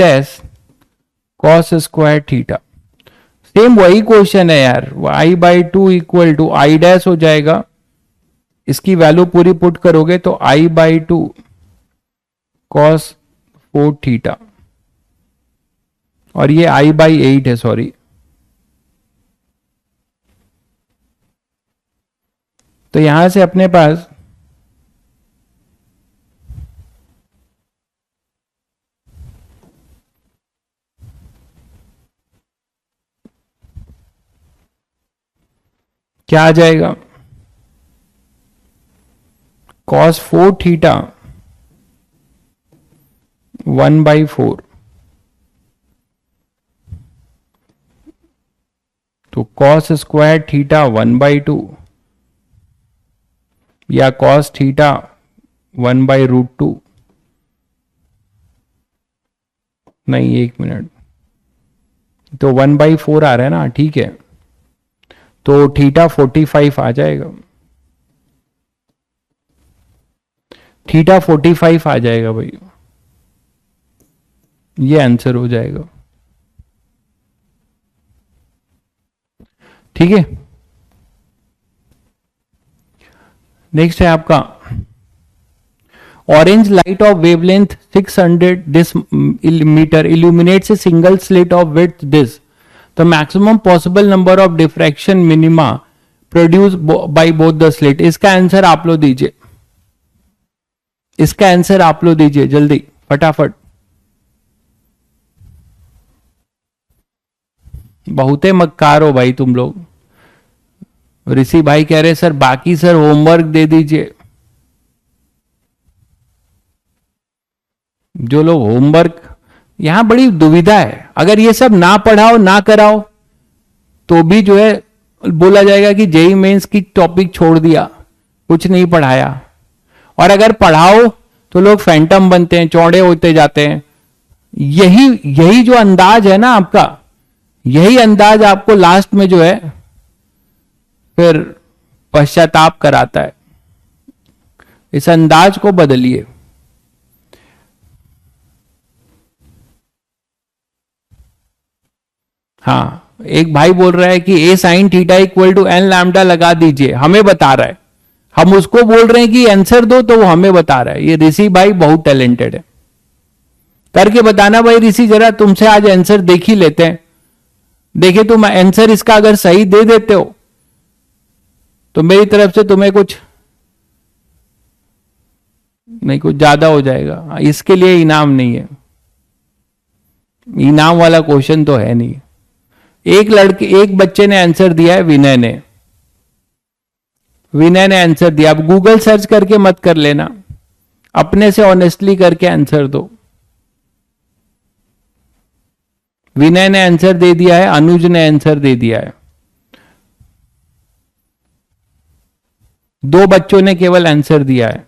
cos square theta. Same वही क्वेश्चन है यार, I/2 इक्वल टू I' हो जाएगा, इसकी वैल्यू पूरी पुट करोगे तो I/2 cos 4 थीटा, और ये I/8 है, सॉरी। तो यहां से अपने पास क्या आ जाएगा? cos 4 थीटा 1/4, तो cos स्क्वायर थीटा 1/2 या cos थीटा 1/√2, नहीं, 1 मिनट, तो 1/4 आ रहा है ना, ठीक है, तो थीटा 45 आ जाएगा, थीटा 45 आ जाएगा भाई, ये आंसर हो जाएगा। ठीक है, नेक्स्ट है आपका orange light of wavelength 600 this metre illuminates a single slit of width this, the maximum possible number of diffraction minima produced by both the slit। इसका आंसर आप लोग दीजिए, इसका आंसर आप लोग दीजिए जल्दी फटाफट। बहुते मक्कार हो भाई तुम लोग। ऋषि भाई कह रहे सर बाकी सर होमवर्क दे दीजिए। जो लोग होमवर्क, यहां बड़ी दुविधा है, अगर ये सब ना पढ़ाओ ना कराओ तो भी जो है बोला जाएगा कि जेई मेंस की टॉपिक छोड़ दिया, कुछ नहीं पढ़ाया, और अगर पढ़ाओ तो लोग फैंटम बनते हैं, चौड़े होते जाते हैं। यही यही जो अंदाज है ना आपका, यही अंदाज आपको लास्ट में जो है फिर पश्चाताप कराता है। इस अंदाज को बदलिए। हाँ, एक भाई बोल रहा है कि a sine theta equal to N lambda लगा दीजिए, हमें बता रहा है, हम उसको बोल रहे हैं कि आंसर दो तो वो हमें बता रहा है। ये ऋषि भाई बहुत टैलेंटेड है, करके बताना भाई ऋषि, जरा तुमसे आज आंसर देख ही लेते हैं। देखिए तुम आंसर इसका अगर सही दे देते हो तो मेरी तरफ से तुम्हें कुछ नहीं, कुछ ज्यादा हो जाएगा। इसके लिए इनाम नहीं है, इनाम वाला क्वेश्चन तो है नहीं। एक बच्चे ने आंसर दिया है, विनय ने आंसर दिया। अब गूगल सर्च करके मत कर लेना, अपने से ऑनेस्टली करके आंसर दो। विनय ने आंसर दे दिया है, अनुज ने आंसर दे दिया है, 2 बच्चों ने केवल आंसर दिया है।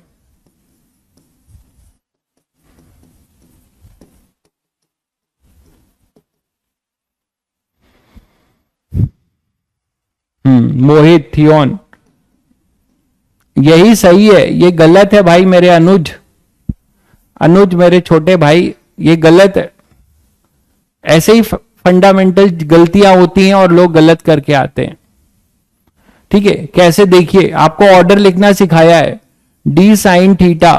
मोहित, थियोन, यही सही है, ये गलत है भाई मेरे अनुज मेरे छोटे भाई, ये गलत है। ऐसे ही फंडामेंटल गलतियां होती हैं और लोग गलत करके आते हैं। ठीक है, कैसे देखिए, आपको ऑर्डर लिखना सिखाया है, d sine theta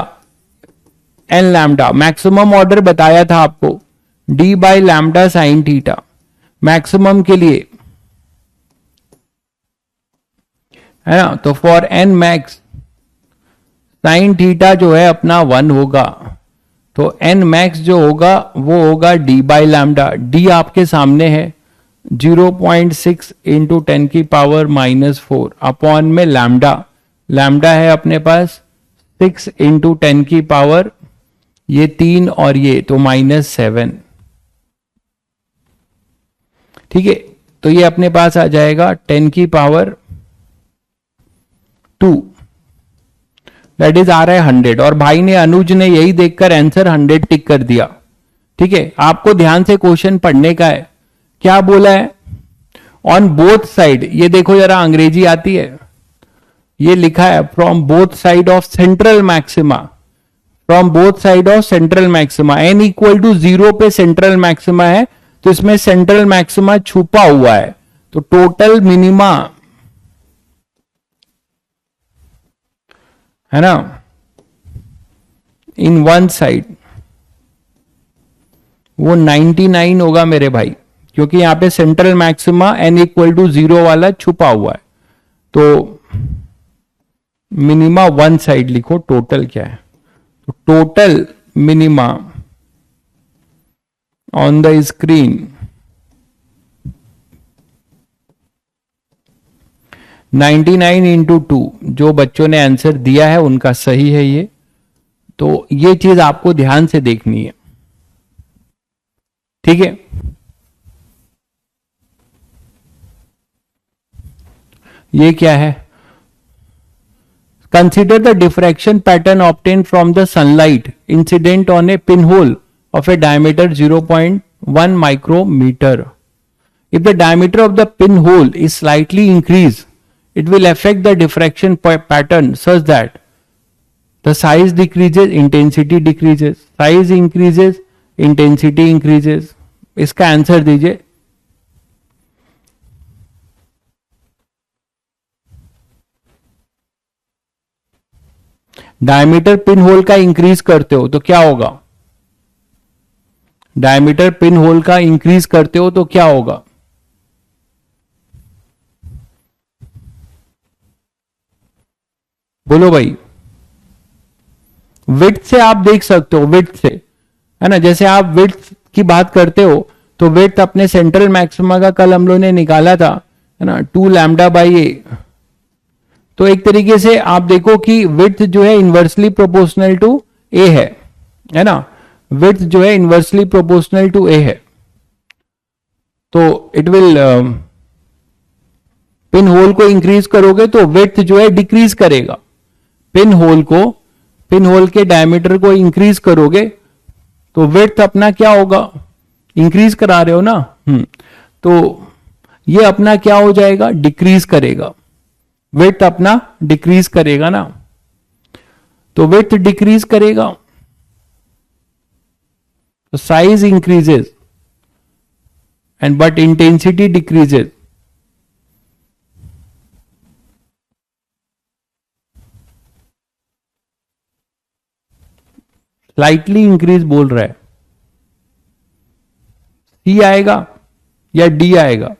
n lambda, maximum order बताया था आपको, d by lambda sine theta maximum के लिए, है ना। तो for n max sine theta जो है अपना 1 होगा, तो एन मैक्स जो होगा वो होगा डी बाई लैम्डा। डी आपके सामने है 0.6 इंटू 10 की पावर -4 अपॉन में लैम्डा है अपने पास 6 इंटू 10 की पावर ये 3 और ये तो -7। ठीक है, तो ये अपने पास आ जाएगा 10 की पावर 2, दैट इज आ रहा है 100। और भाई ने, अनुज ने यही देखकर आंसर 100 टिक कर दिया। ठीक है, आपको ध्यान से क्वेश्चन पढ़ने का है। क्या बोला है, ऑन बोथ साइड, ये देखो जरा अंग्रेजी आती है, ये लिखा है from both side of central maxima, from both side of central maxima, n equal to 0 पे सेंट्रल मैक्सिमा है, तो इसमें सेंट्रल मैक्सिमा छुपा हुआ है, तो टोटल मिनिमा है ना इन वन साइड वो 99 होगा मेरे भाई, क्योंकि यहां पे central maxima n equal to 0 वाला छुपा हुआ है। तो मिनिमा वन साइड लिखो, टोटल क्या है, तो total minima on the screen 99 into 2। जो बच्चों ने आंसर दिया है उनका सही है ये, तो ये चीज आपको ध्यान से देखनी है। ठीक है, ये क्या है, consider the diffraction pattern obtain from the sunlight incident on A pin hole of a diameter 0.1 micrometer. If the diameter of the pinhole is slightly increased, it will affect the diffraction pattern such that the size decreases, intensity decreases, size increases, intensity increases. इसका answer दीजिए. Diameter pin hole का increase करते हो तो क्या होगा? Diameter pin hole का increase करते हो तो क्या होगा? बोलो भाई. विड्थ से आप देख सकते हो, विड्थ से, है ना. जैसे आप विड्थ की बात करते हो तो विड्थ अपने सेंट्रल मैक्सिमा का कल हम लोगों ने निकाला था, है ना, 2 लैम्डा बाई ए. तो एक तरीके से आप देखो कि विड्थ जो है इनवर्सली प्रोपोर्शनल टू ए है ना. विड्थ जो है इनवर्सली प्रोपोर्शनल टू ए है. तो इट विल, पिन होल को इंक्रीज करोगे तो विड्थ जो है डिक्रीज करेगा. पिन होल के डायमीटर को इंक्रीज करोगे तो विड्थ अपना क्या होगा? इंक्रीज करा रहे हो ना. तो ये अपना क्या हो जाएगा? डिक्रीज करेगा. विड्थ अपना डिक्रीज करेगा ना. तो विड्थ डिक्रीज करेगा तो size increases and but intensity decreases. Slightly increase बोल रहा है. सी आएगा या डी आएगा?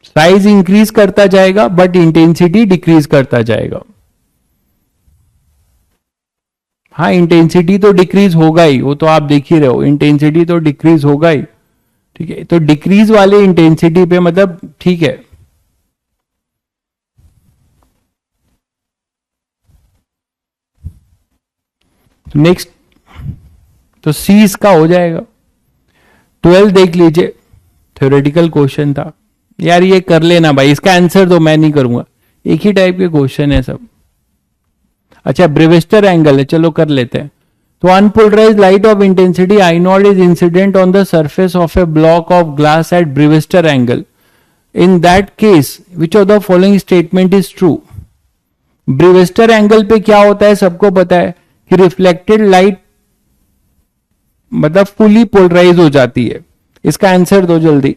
साइज इंक्रीज करता जाएगा बट इंटेंसिटी डिक्रीज करता जाएगा. हाँ, इंटेंसिटी तो डिक्रीज होगा ही, वो तो आप देख ही रहे हो. इंटेंसिटी तो डिक्रीज होगा ही. ठीक है, तो डिक्रीज वाले इंटेंसिटी पे मतलब ठीक है. नेक्स्ट तो सी इसका हो जाएगा. 12 देख लीजिए, थ्योरेटिकल क्वेश्चन था यार. ये कर लेना भाई, इसका आंसर तो मैं नहीं करूंगा, एक ही टाइप के क्वेश्चन है सब. अच्छा, ब्रेविस्टर एंगल है, चलो कर लेते हैं. तो unpolarised light of intensity I naught is incident on the surface of a block of glass at Brewster angle. In that case which of the following statement is true? Brewster angle पे क्या होता है सबको पता है कि reflected light मतलब fully polarise हो जाती है. इसका आंसर दो जल्दी.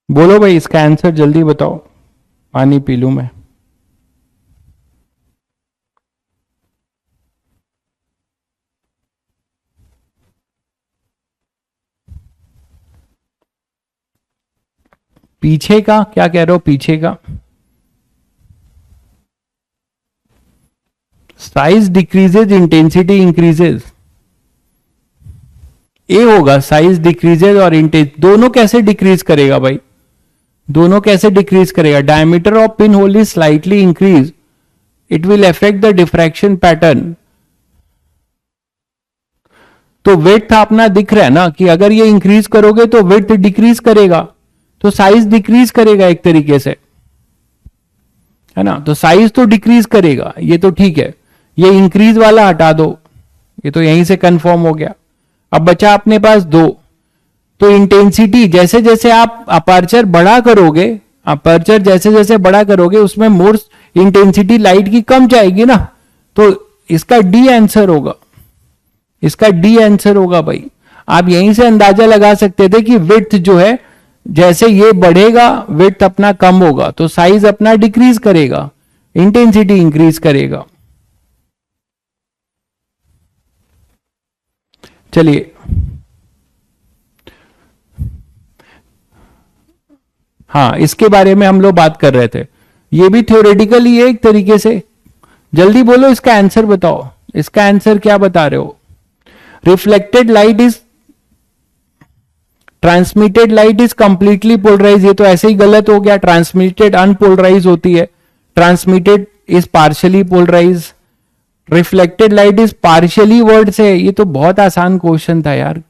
बोलो भाई, इसका आंसर जल्दी बताओ, पानी पी लूं मैं. पीछे का क्या कह रहे हो? पीछे का साइज डिक्रीजेज, इंटेंसिटी इंक्रीजेज. ए होगा, साइज डिक्रीजेज और इंटेंस दोनों कैसे डिक्रीज करेगा भाई? दोनों कैसे डिक्रीज करेगा? Diameter of pin hole is slightly increase, it will affect the diffraction pattern. तो विड्थ अपना दिख रहा है ना कि अगर ये इंक्रीज करोगे तो विड्थ डिक्रीज करेगा, तो साइज डिक्रीज करेगा एक तरीके से, है ना. तो साइज तो डिक्रीज करेगा, ये तो ठीक है. ये इंक्रीज वाला हटा दो, ये तो यहीं से कंफर्म हो गया. अब बचा अपने पास दो. तो इंटेंसिटी जैसे जैसे आप अपर्चर बड़ा करोगे, अपर्चर जैसे जैसे बड़ा करोगे उसमें मोर इंटेंसिटी लाइट की कम जाएगी ना. तो इसका डी आंसर होगा, इसका डी आंसर होगा भाई. आप यहीं से अंदाजा लगा सकते थे कि विड्थ जो है जैसे ये बढ़ेगा विड्थ अपना कम होगा, तो साइज अपना डिक्रीज करेगा, इंटेंसिटी इंक्रीज करेगा. चलिए, हाँ, इसके बारे में हम लोग बात कर रहे थे. ये भी थ्योरेटिकल ही है एक तरीके से. जल्दी बोलो, इसका आंसर बताओ, इसका आंसर क्या बता रहे हो? Reflected light is, transmitted light is completely polarise, ये तो ऐसे ही गलत हो गया, ट्रांसमिटेड अनपोलराइज होती है, transmitted is partially polarize, reflected light is partially word से, ये तो बहुत आसान क्वेश्चन था यार,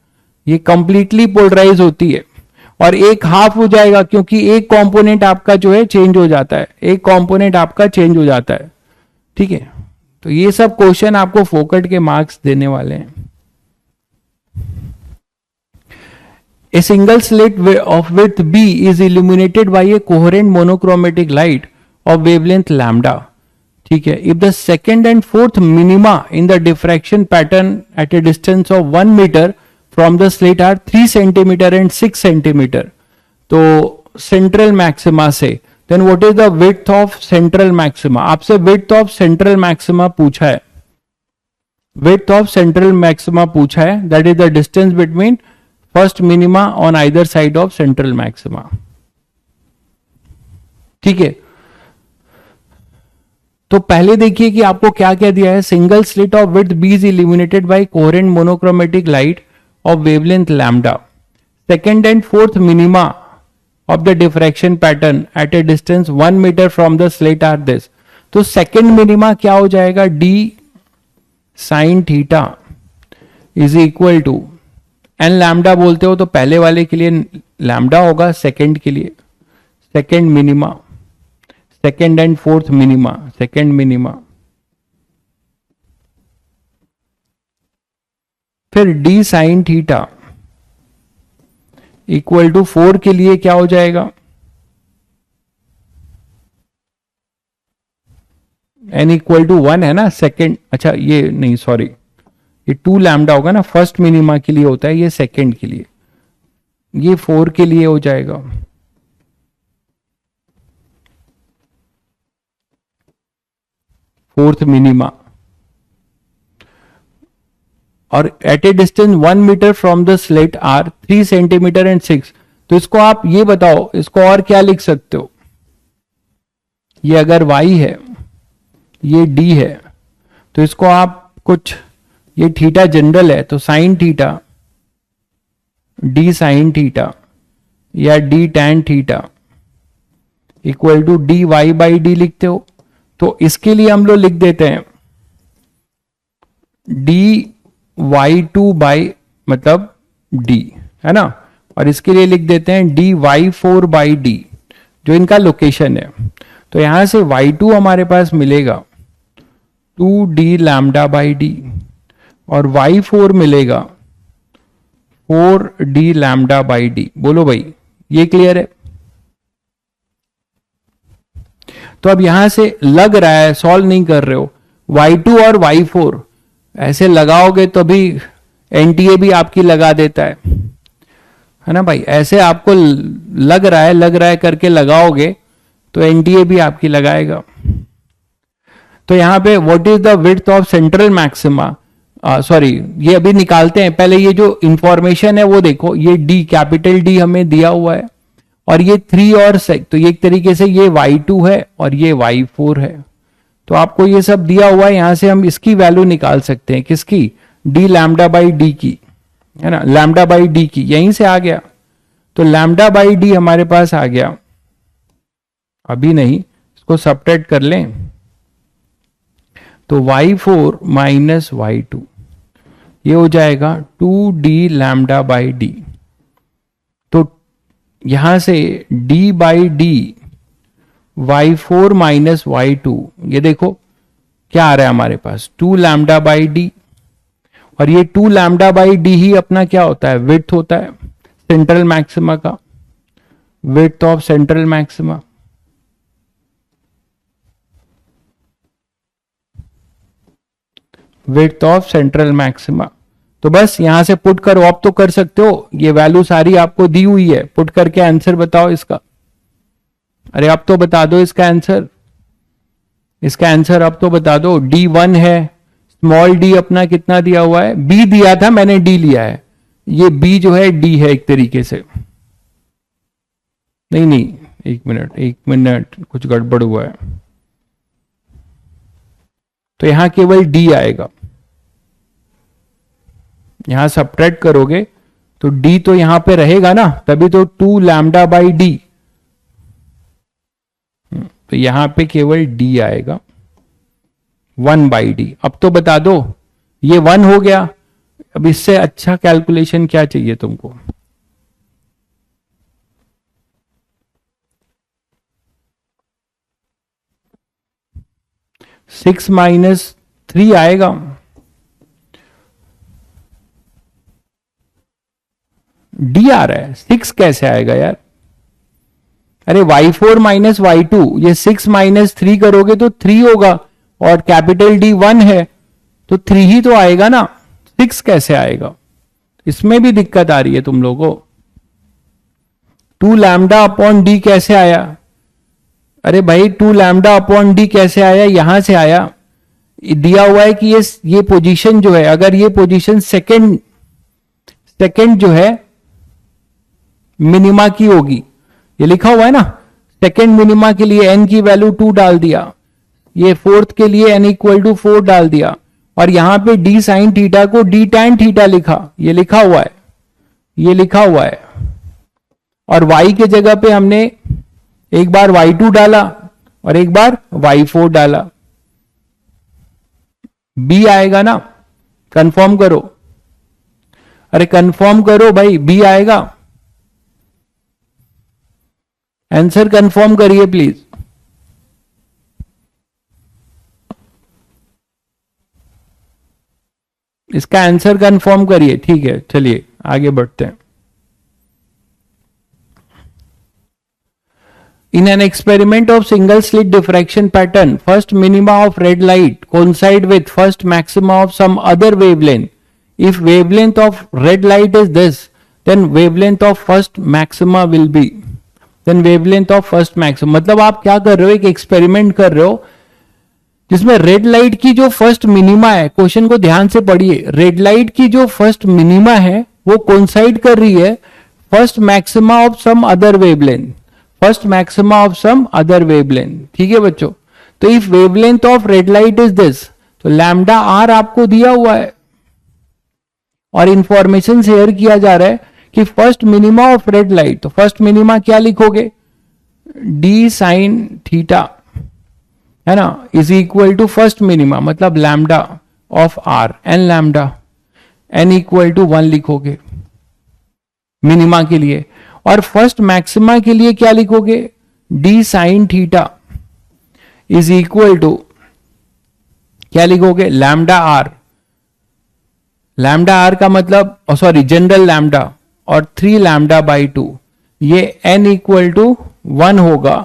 ये कंप्लीटली पोलराइज होती है, और एक हाफ हो जाएगा क्योंकि एक कंपोनेंट आपका जो है चेंज हो जाता है, एक कंपोनेंट आपका चेंज हो जाता है, ठीक है। तो ये सब क्वेश्चन आपको फोकट के मार्क्स देने वाले हैं। A single slit of width b is illuminated by a coherent monochromatic light of wavelength lambda. ठीक है, if the second and fourth minima in the diffraction pattern at a distance of 1 meter from the slit are 3 centimeter and 6 centimeter, तो central maxima से, then what is the width of central maxima? आपसे width of central maxima पूछा है, width of central maxima पूछा है, that is the distance between first minima on either side of central maxima, ठीक है। तो पहले देखिए कि आपको क्या क्या दिया है, single slit of width B is illuminated by coherent monochromatic light of wavelength lambda, second and fourth minima of the diffraction pattern at a distance 1 meter from the slit are this. तो second minima क्या हो जाएगा, D sine theta is equal to N lambda बोलते हो, तो पहले वाले के लिए लैम्डा होगा, सेकंड के लिए second minima, second and fourth minima, second minima, फिर d sine theta equal to 4 के लिए क्या हो जाएगा, एन इक्वल टू 1 है ना, सेकंड, अच्छा ये नहीं सॉरी, ये 2 लैम्डा होगा ना, फर्स्ट मिनिमा के लिए होता है, ये सेकंड के लिए, ये 4 के लिए हो जाएगा, फोर्थ मिनिमा, और at a distance 1 meter from the slit are 3 centimeter and 6। तो इसको आप ये बताओ, इसको और क्या लिख सकते हो, ये अगर y है, ये d है, तो इसको आप कुछ, ये थीटा जनरल है तो sine theta, d sine theta या d tan theta equal to d y by d लिखते हो। तो इसके लिए हम लोग लिख देते हैं डी वाई टू बाई मतलब डी, है ना, और इसके लिए लिख देते हैं D Y four by D, जो इनका लोकेशन है। तो यहां से y2 हमारे पास मिलेगा 2d लैम्डा बाई डी, और y4 मिलेगा 4d लैम्डा बाई डी। बोलो भाई, ये क्लियर है? तो अब यहां से लग रहा है, सॉल्व नहीं कर रहे हो, y2 और y4 ऐसे लगाओगे तो भी एनटीए भी आपकी लगा देता है ना भाई, ऐसे आपको लग रहा है करके लगाओगे तो एनटीए भी आपकी लगाएगा। तो यहां पे what is the width of central maxima, sorry ये अभी निकालते हैं, पहले ये जो इंफॉर्मेशन है वो देखो, ये डी कैपिटल डी हमें दिया हुआ है और ये 3 और 6, तो ये एक तरीके से ये y2 है और ये y4 है। तो आपको ये सब दिया हुआ है, यहां से हम इसकी वैल्यू निकाल सकते हैं, किसकी, डी लैम्डा बाई डी की, है ना, लैम्डा बाई डी की, यहीं से आ गया। तो लैम्डा बाई डी हमारे पास आ गया, अभी नहीं, इसको सबट्रैक्ट कर लें तो y4 माइनस y2 ये हो जाएगा 2d लैम्डा बाई डी। तो यहां से d by D y4 minus y2, ये देखो क्या आ रहा है हमारे पास, 2 लैम्डा बाई डी, और ये 2 लैम्डा बाई डी ही अपना क्या होता है, विड्थ होता है सेंट्रल मैक्सिमा का, width of central maxima. Width of central maxima. तो बस यहां से पुट करो, आप तो कर सकते हो, ये वैल्यू सारी आपको दी हुई है, पुट करके आंसर बताओ इसका। अरे आप तो बता दो इसका आंसर, इसका आंसर आप तो बता दो। D1 है, स्मॉल d अपना कितना दिया हुआ है, b दिया था, मैंने d लिया है, ये b जो है d है एक तरीके से, नहीं एक मिनट कुछ गड़बड़ हुआ है, तो यहां केवल डी आएगा, यहां सब्ट्रैक्ट करोगे तो डी तो यहां पे रहेगा ना, तभी तो 2 लैम्डा बाई डी, तो यहां पे केवल डी आएगा 1 बाई डी। अब तो बता दो, ये 1 हो गया, अब इससे अच्छा कैलकुलेशन क्या चाहिए तुमको? सिक्स माइनस 3 आएगा, डी आ रहा है, 6 कैसे आएगा यार? अरे y4 माइनस y2, ये 6 माइनस 3 करोगे तो 3 होगा, और कैपिटल डी 1 है तो 3 ही तो आएगा ना, 6 कैसे आएगा? इसमें भी दिक्कत आ रही है तुम लोगों को। 2 लैम्डा अपॉन डी कैसे आया? अरे भाई 2 लैम्डा अपॉन डी कैसे आया? यहां से आया, दिया हुआ है कि ये पोजीशन जो है, अगर ये पोजीशन सेकंड जो है मिनिमा की होगी, ये लिखा हुआ है ना, सेकंड मिनिमा के लिए n की वैल्यू 2 डाल दिया, ये फोर्थ के लिए n इक्वल टू 4 डाल दिया, और यहां पे d साइन थीटा को d टैन थीटा लिखा, ये लिखा हुआ है, ये लिखा हुआ है। और y के जगह पे हमने एक बार y2 डाला और एक बार y4 डाला, b आएगा ना? कंफर्म करो, अरे कंफर्म करो भाई, b आएगा, आंसर कंफर्म करिए प्लीज। इसका आंसर कंफर्म करिए, ठीक है, चलिए आगे बढ़ते हैं। In an experiment of single slit diffraction pattern, first minima of red light coincide with first maxima of some other wavelength. If wavelength of red light is this, then wavelength of first maxima will be. Then wavelength of first maxima, मतलब आप क्या कर रहे हो, एक experiment कर रहे हो जिसमें रेड लाइट की जो फर्स्ट मिनिमा है, क्वेश्चन को ध्यान से पढ़िए, रेड लाइट की जो फर्स्ट मिनिमा है वो कोइंसाइड कर रही है first maxima of some other wavelength, first maxima of some other wavelength, ठीक है बच्चों। तो if wavelength of red light is this, तो लैम्डा आर आपको दिया हुआ है और इंफॉर्मेशन शेयर किया जा रहा है कि first minima of red light, तो फर्स्ट मिनिमा क्या लिखोगे, डी साइन थीटा, है ना, is equal to first minima, मतलब lambda of R, n lambda, n equal to 1 लिखोगे मिनिमा के लिए, और फर्स्ट मैक्सिमा के लिए क्या लिखोगे, D sine theta is equal to क्या लिखोगे, लैम्डा आर, लैम्डा आर का मतलब सॉरी जनरल लैम्डा, और 3 लैम्डा बाई 2, ये एन इक्वल टू 1 होगा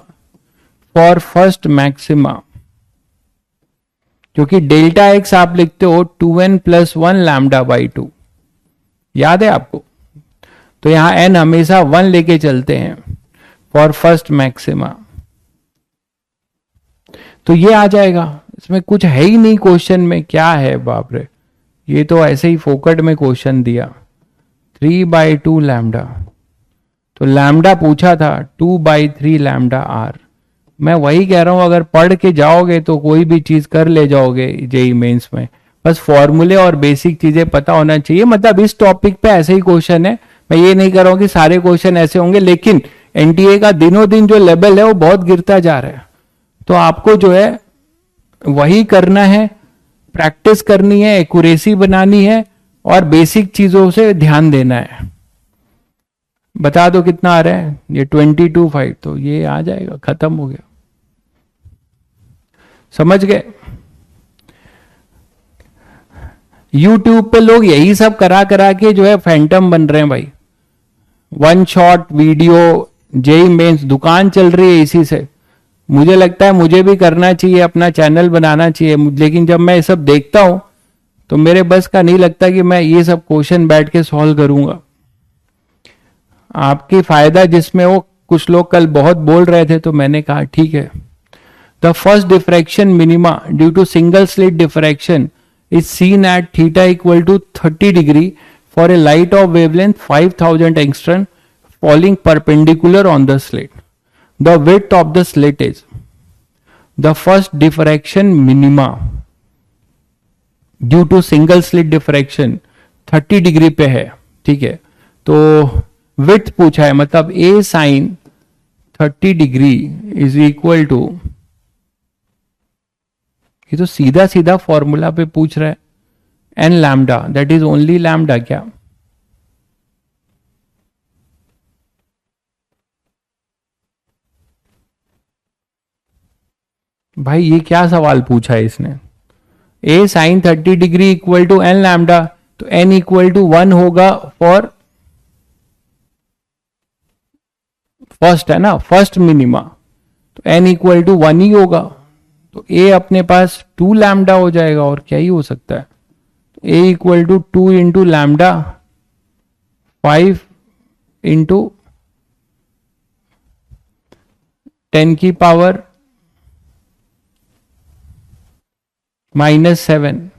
फॉर फर्स्ट मैक्सिमा, क्योंकि डेल्टा एक्स आप लिखते हो 2n प्लस 1 लैम्डा बाई 2, याद है आपको? तो यहां n हमेशा 1 लेके चलते हैं फॉर फर्स्ट मैक्सिमा, तो ये आ जाएगा। इसमें कुछ है ही नहीं क्वेश्चन में, क्या है बाप रे, ये तो ऐसे ही फोकट में क्वेश्चन दिया, 3/2 लैम्डा, तो लैम्डा पूछा था 2/3 लैम्डा आर। मैं वही कह रहा हूं, अगर पढ़ के जाओगे तो कोई भी चीज कर ले जाओगे जेई मेंस में, बस फॉर्मूले और बेसिक चीजें पता होना चाहिए। मतलब इस टॉपिक पे ऐसे ही क्वेश्चन है, मैं ये नहीं कर रहा हूं कि सारे क्वेश्चन ऐसे होंगे, लेकिन एनटीए का दिनों दिन जो लेवल है वो बहुत गिरता जा रहा है, तो आपको जो है वही करना है, प्रैक्टिस करनी है, एक्यूरेसी बनानी है और बेसिक चीजों से ध्यान देना है। बता दो कितना आ रहा है, ये 22.5, तो ये आ जाएगा, खत्म हो गया, समझ गए? YouTube पे लोग यही सब करा करा के जो है फैंटम बन रहे हैं भाई, 1 शॉट वीडियो, जेई मेंस दुकान चल रही है इसी से। मुझे लगता है मुझे भी करना चाहिए, अपना चैनल बनाना चाहिए, लेकिन जब मैं ये सब देखता हूं तो मेरे बस का नहीं लगता कि मैं ये सब क्वेश्चन बैठ के सॉल्व करूंगा। आपकी फायदा जिसमें हो, कुछ लोग कल बहुत बोल रहे थे तो मैंने कहा ठीक है। The first diffraction minima due to single slit diffraction is seen at theta equal to 30 degree for a light of wavelength 5000 angstrom falling perpendicular on the slit. The width of the slit is the first diffraction minima. Due to single slit diffraction 30 degree पे है, ठीक है। तो width पूछा है, मतलब a sine 30 degree is equal to, ये तो सीधा सीधा फॉर्मूला पे पूछ रहा है, n lambda, that is only lambda क्या? भाई ये क्या सवाल पूछा है इसने? A sine 30 degree equal to N lambda, तो एन इक्वल टू 1 होगा फॉर फर्स्ट, है ना, फर्स्ट मिनिमा, तो एन इक्वल टू 1 ही होगा। तो ए अपने पास 2 लैम्डा हो जाएगा, और क्या ही हो सकता है। तो a equal to 2 into lambda 5 into 10 की पावर -7,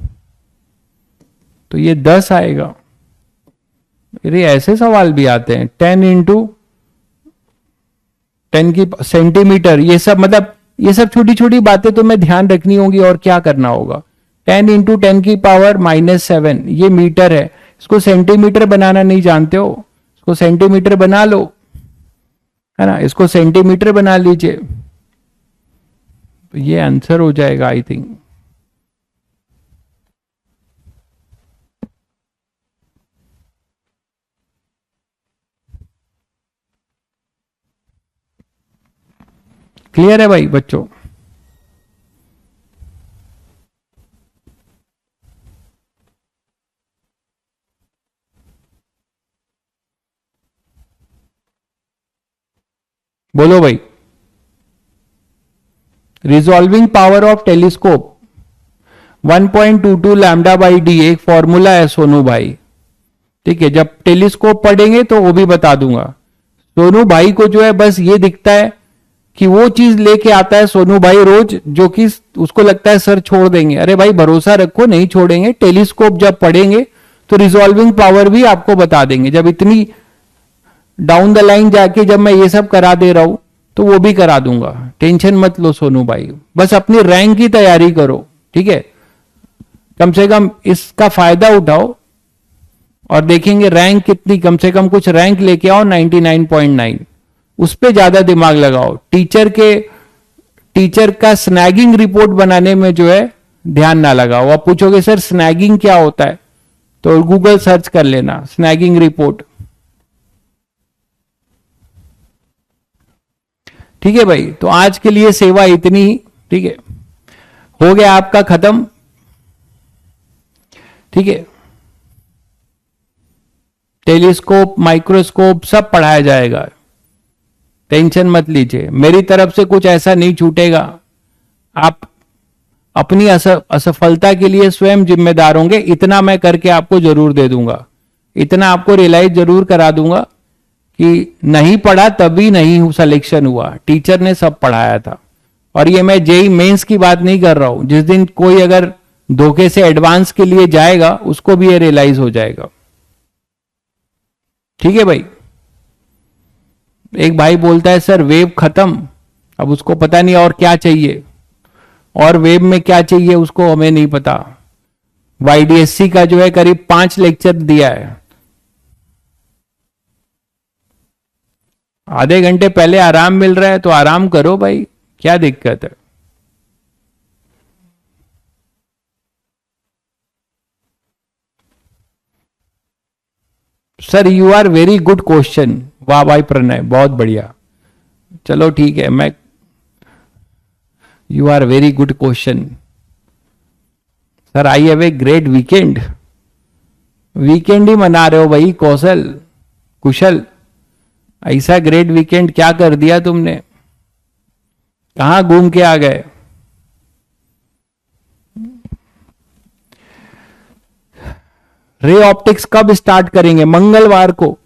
तो ये 10 आएगा। अरे ऐसे सवाल भी आते हैं, 10 इंटू 10 की सेंटीमीटर, ये सब, मतलब ये सब छोटी छोटी बातें तो मैं ध्यान रखनी होगी, और क्या करना होगा। 10 इंटू 10 की पावर -7, ये मीटर है, इसको सेंटीमीटर बनाना नहीं जानते हो, इसको सेंटीमीटर बना लो, है ना, इसको सेंटीमीटर बना लीजिए, तो ये आंसर हो जाएगा आई थिंक। क्लियर है भाई बच्चों? बोलो भाई। Resolving power of telescope 1.22 lambda by D, एक फॉर्मूला है सोनू भाई, ठीक है। जब टेलीस्कोप पढ़ेंगे तो वो भी बता दूंगा। सोनू भाई को जो है बस ये दिखता है कि वो चीज लेके आता है सोनू भाई रोज, जो कि उसको लगता है सर छोड़ देंगे। अरे भाई भरोसा रखो, नहीं छोड़ेंगे। टेलीस्कोप जब पढ़ेंगे तो रिजॉल्विंग पावर भी आपको बता देंगे। जब इतनी डाउन द लाइन जाके जब मैं ये सब करा दे रहा हूं तो वो भी करा दूंगा, टेंशन मत लो सोनू भाई, बस अपनी रैंक की तैयारी करो, ठीक है। कम से कम इसका फायदा उठाओ, और देखेंगे रैंक कितनी, कम से कम कुछ रैंक लेके आओ 99.9, उस पे ज्यादा दिमाग लगाओ। टीचर का स्नैगिंग रिपोर्ट बनाने में जो है ध्यान ना लगाओ। आप पूछोगे सर स्नैगिंग क्या होता है, तो गूगल सर्च कर लेना स्नैगिंग रिपोर्ट, ठीक है भाई। तो आज के लिए सेवा इतनी ही, ठीक है, हो गया आपका खत्म, ठीक है। टेलीस्कोप, माइक्रोस्कोप सब पढ़ाया जाएगा, टेंशन मत लीजिए। मेरी तरफ से कुछ ऐसा नहीं छूटेगा। आप अपनी असफलता के लिए स्वयं जिम्मेदार होंगे। इतना मैं करके आपको जरूर दे दूंगा, इतना आपको रियलाइज जरूर करा दूंगा कि नहीं पढ़ा तभी नहीं सिलेक्शन हुआ, टीचर ने सब पढ़ाया था। और ये मैं जेई मेंस की बात नहीं कर रहा हूं, जिस दिन कोई अगर धोखे से एडवांस के लिए जाएगा उसको भी ये रियलाइज हो जाएगा, ठीक है भाई। एक भाई बोलता है सर वेब खत्म, अब उसको पता नहीं और क्या चाहिए, और वेब में क्या चाहिए उसको हमें नहीं पता। वाईडीएससी का जो है करीब 5 लेक्चर दिया है, आधे घंटे पहले आराम मिल रहा है तो आराम करो भाई, क्या दिक्कत है। Sir you are very good question, वाह भाई प्रणय, बहुत बढ़िया। चलो ठीक है, मैं you are very good question. Sir I have a great weekend, weekend ही मना रहे हो भाई कौशल कुशल, ऐसा ग्रेट वीकेंड क्या कर दिया तुमने, कहां घूम के आ गए। रे ऑप्टिक्स कब स्टार्ट करेंगे? मंगलवार को,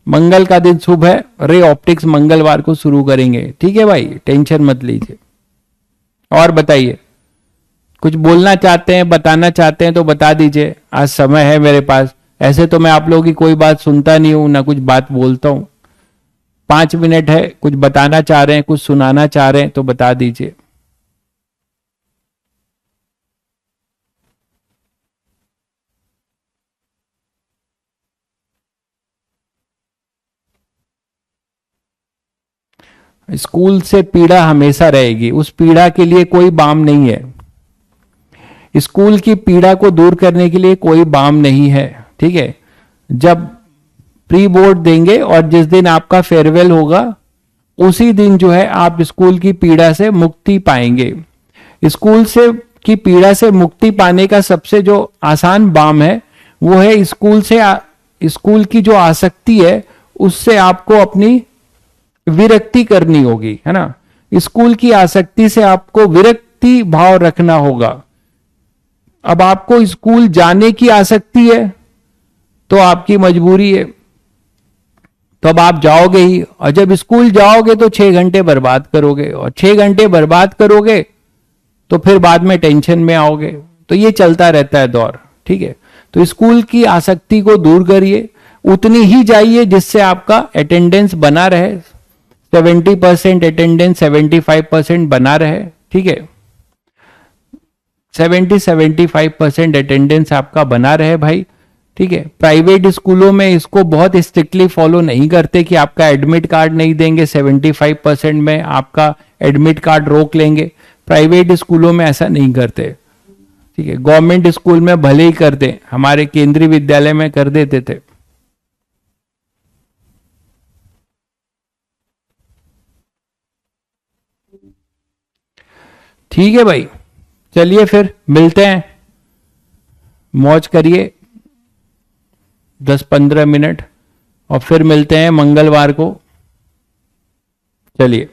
मंगल का दिन शुभ है, रे ऑप्टिक्स मंगलवार को शुरू करेंगे, ठीक है भाई, टेंशन मत लीजिए। और बताइए, कुछ बोलना चाहते हैं, बताना चाहते हैं तो बता दीजिए, आज समय है मेरे पास। ऐसे तो मैं आप लोगों की कोई बात सुनता नहीं हूं, ना कुछ बात बोलता हूं। 5 मिनट है, कुछ बताना चाह रहे हैं, कुछ सुनाना चाह रहे हैं तो बता दीजिए। स्कूल से पीड़ा हमेशा रहेगी, उस पीड़ा के लिए कोई बाम नहीं है। स्कूल की पीड़ा को दूर करने के लिए कोई बाम नहीं है, ठीक है। जब प्री बोर्ड देंगे और जिस दिन आपका फेयरवेल होगा उसी दिन जो है आप स्कूल की पीड़ा से मुक्ति पाएंगे। स्कूल से की पीड़ा से मुक्ति पाने का सबसे जो आसान बाम है वो है स्कूल की जो आसक्ति है उससे आपको अपनी विरक्ति करनी होगी, है ना। स्कूल की आसक्ति से आपको विरक्ति भाव रखना होगा। अब आपको स्कूल जाने की आसक्ति है तो आपकी मजबूरी है, तो अब आप जाओगे ही, और जब स्कूल जाओगे तो 6 घंटे बर्बाद करोगे, और 6 घंटे बर्बाद करोगे तो फिर बाद में टेंशन में आओगे। तो ये चलता रहता है दौर, ठीक है। तो स्कूल की आसक्ति को दूर करिए, उतनी ही जाइए जिससे आपका अटेंडेंस बना रहे, 70% अटेंडेंस 75% बना रहे, ठीक है। 75% अटेंडेंस आपका बना रहे भाई, ठीक है। प्राइवेट स्कूलों में इसको बहुत स्ट्रिक्टली फॉलो नहीं करते कि आपका एडमिट कार्ड नहीं देंगे, 75% में आपका एडमिट कार्ड रोक लेंगे। प्राइवेट स्कूलों में ऐसा नहीं करते, ठीक है। गवर्नमेंट स्कूल में भले ही करते, हमारे केंद्रीय विद्यालय में कर देते थे। ठीक है भाई, चलिए फिर मिलते हैं, मौज करिए 10-15 मिनट, और फिर मिलते हैं मंगलवार को। चलिए।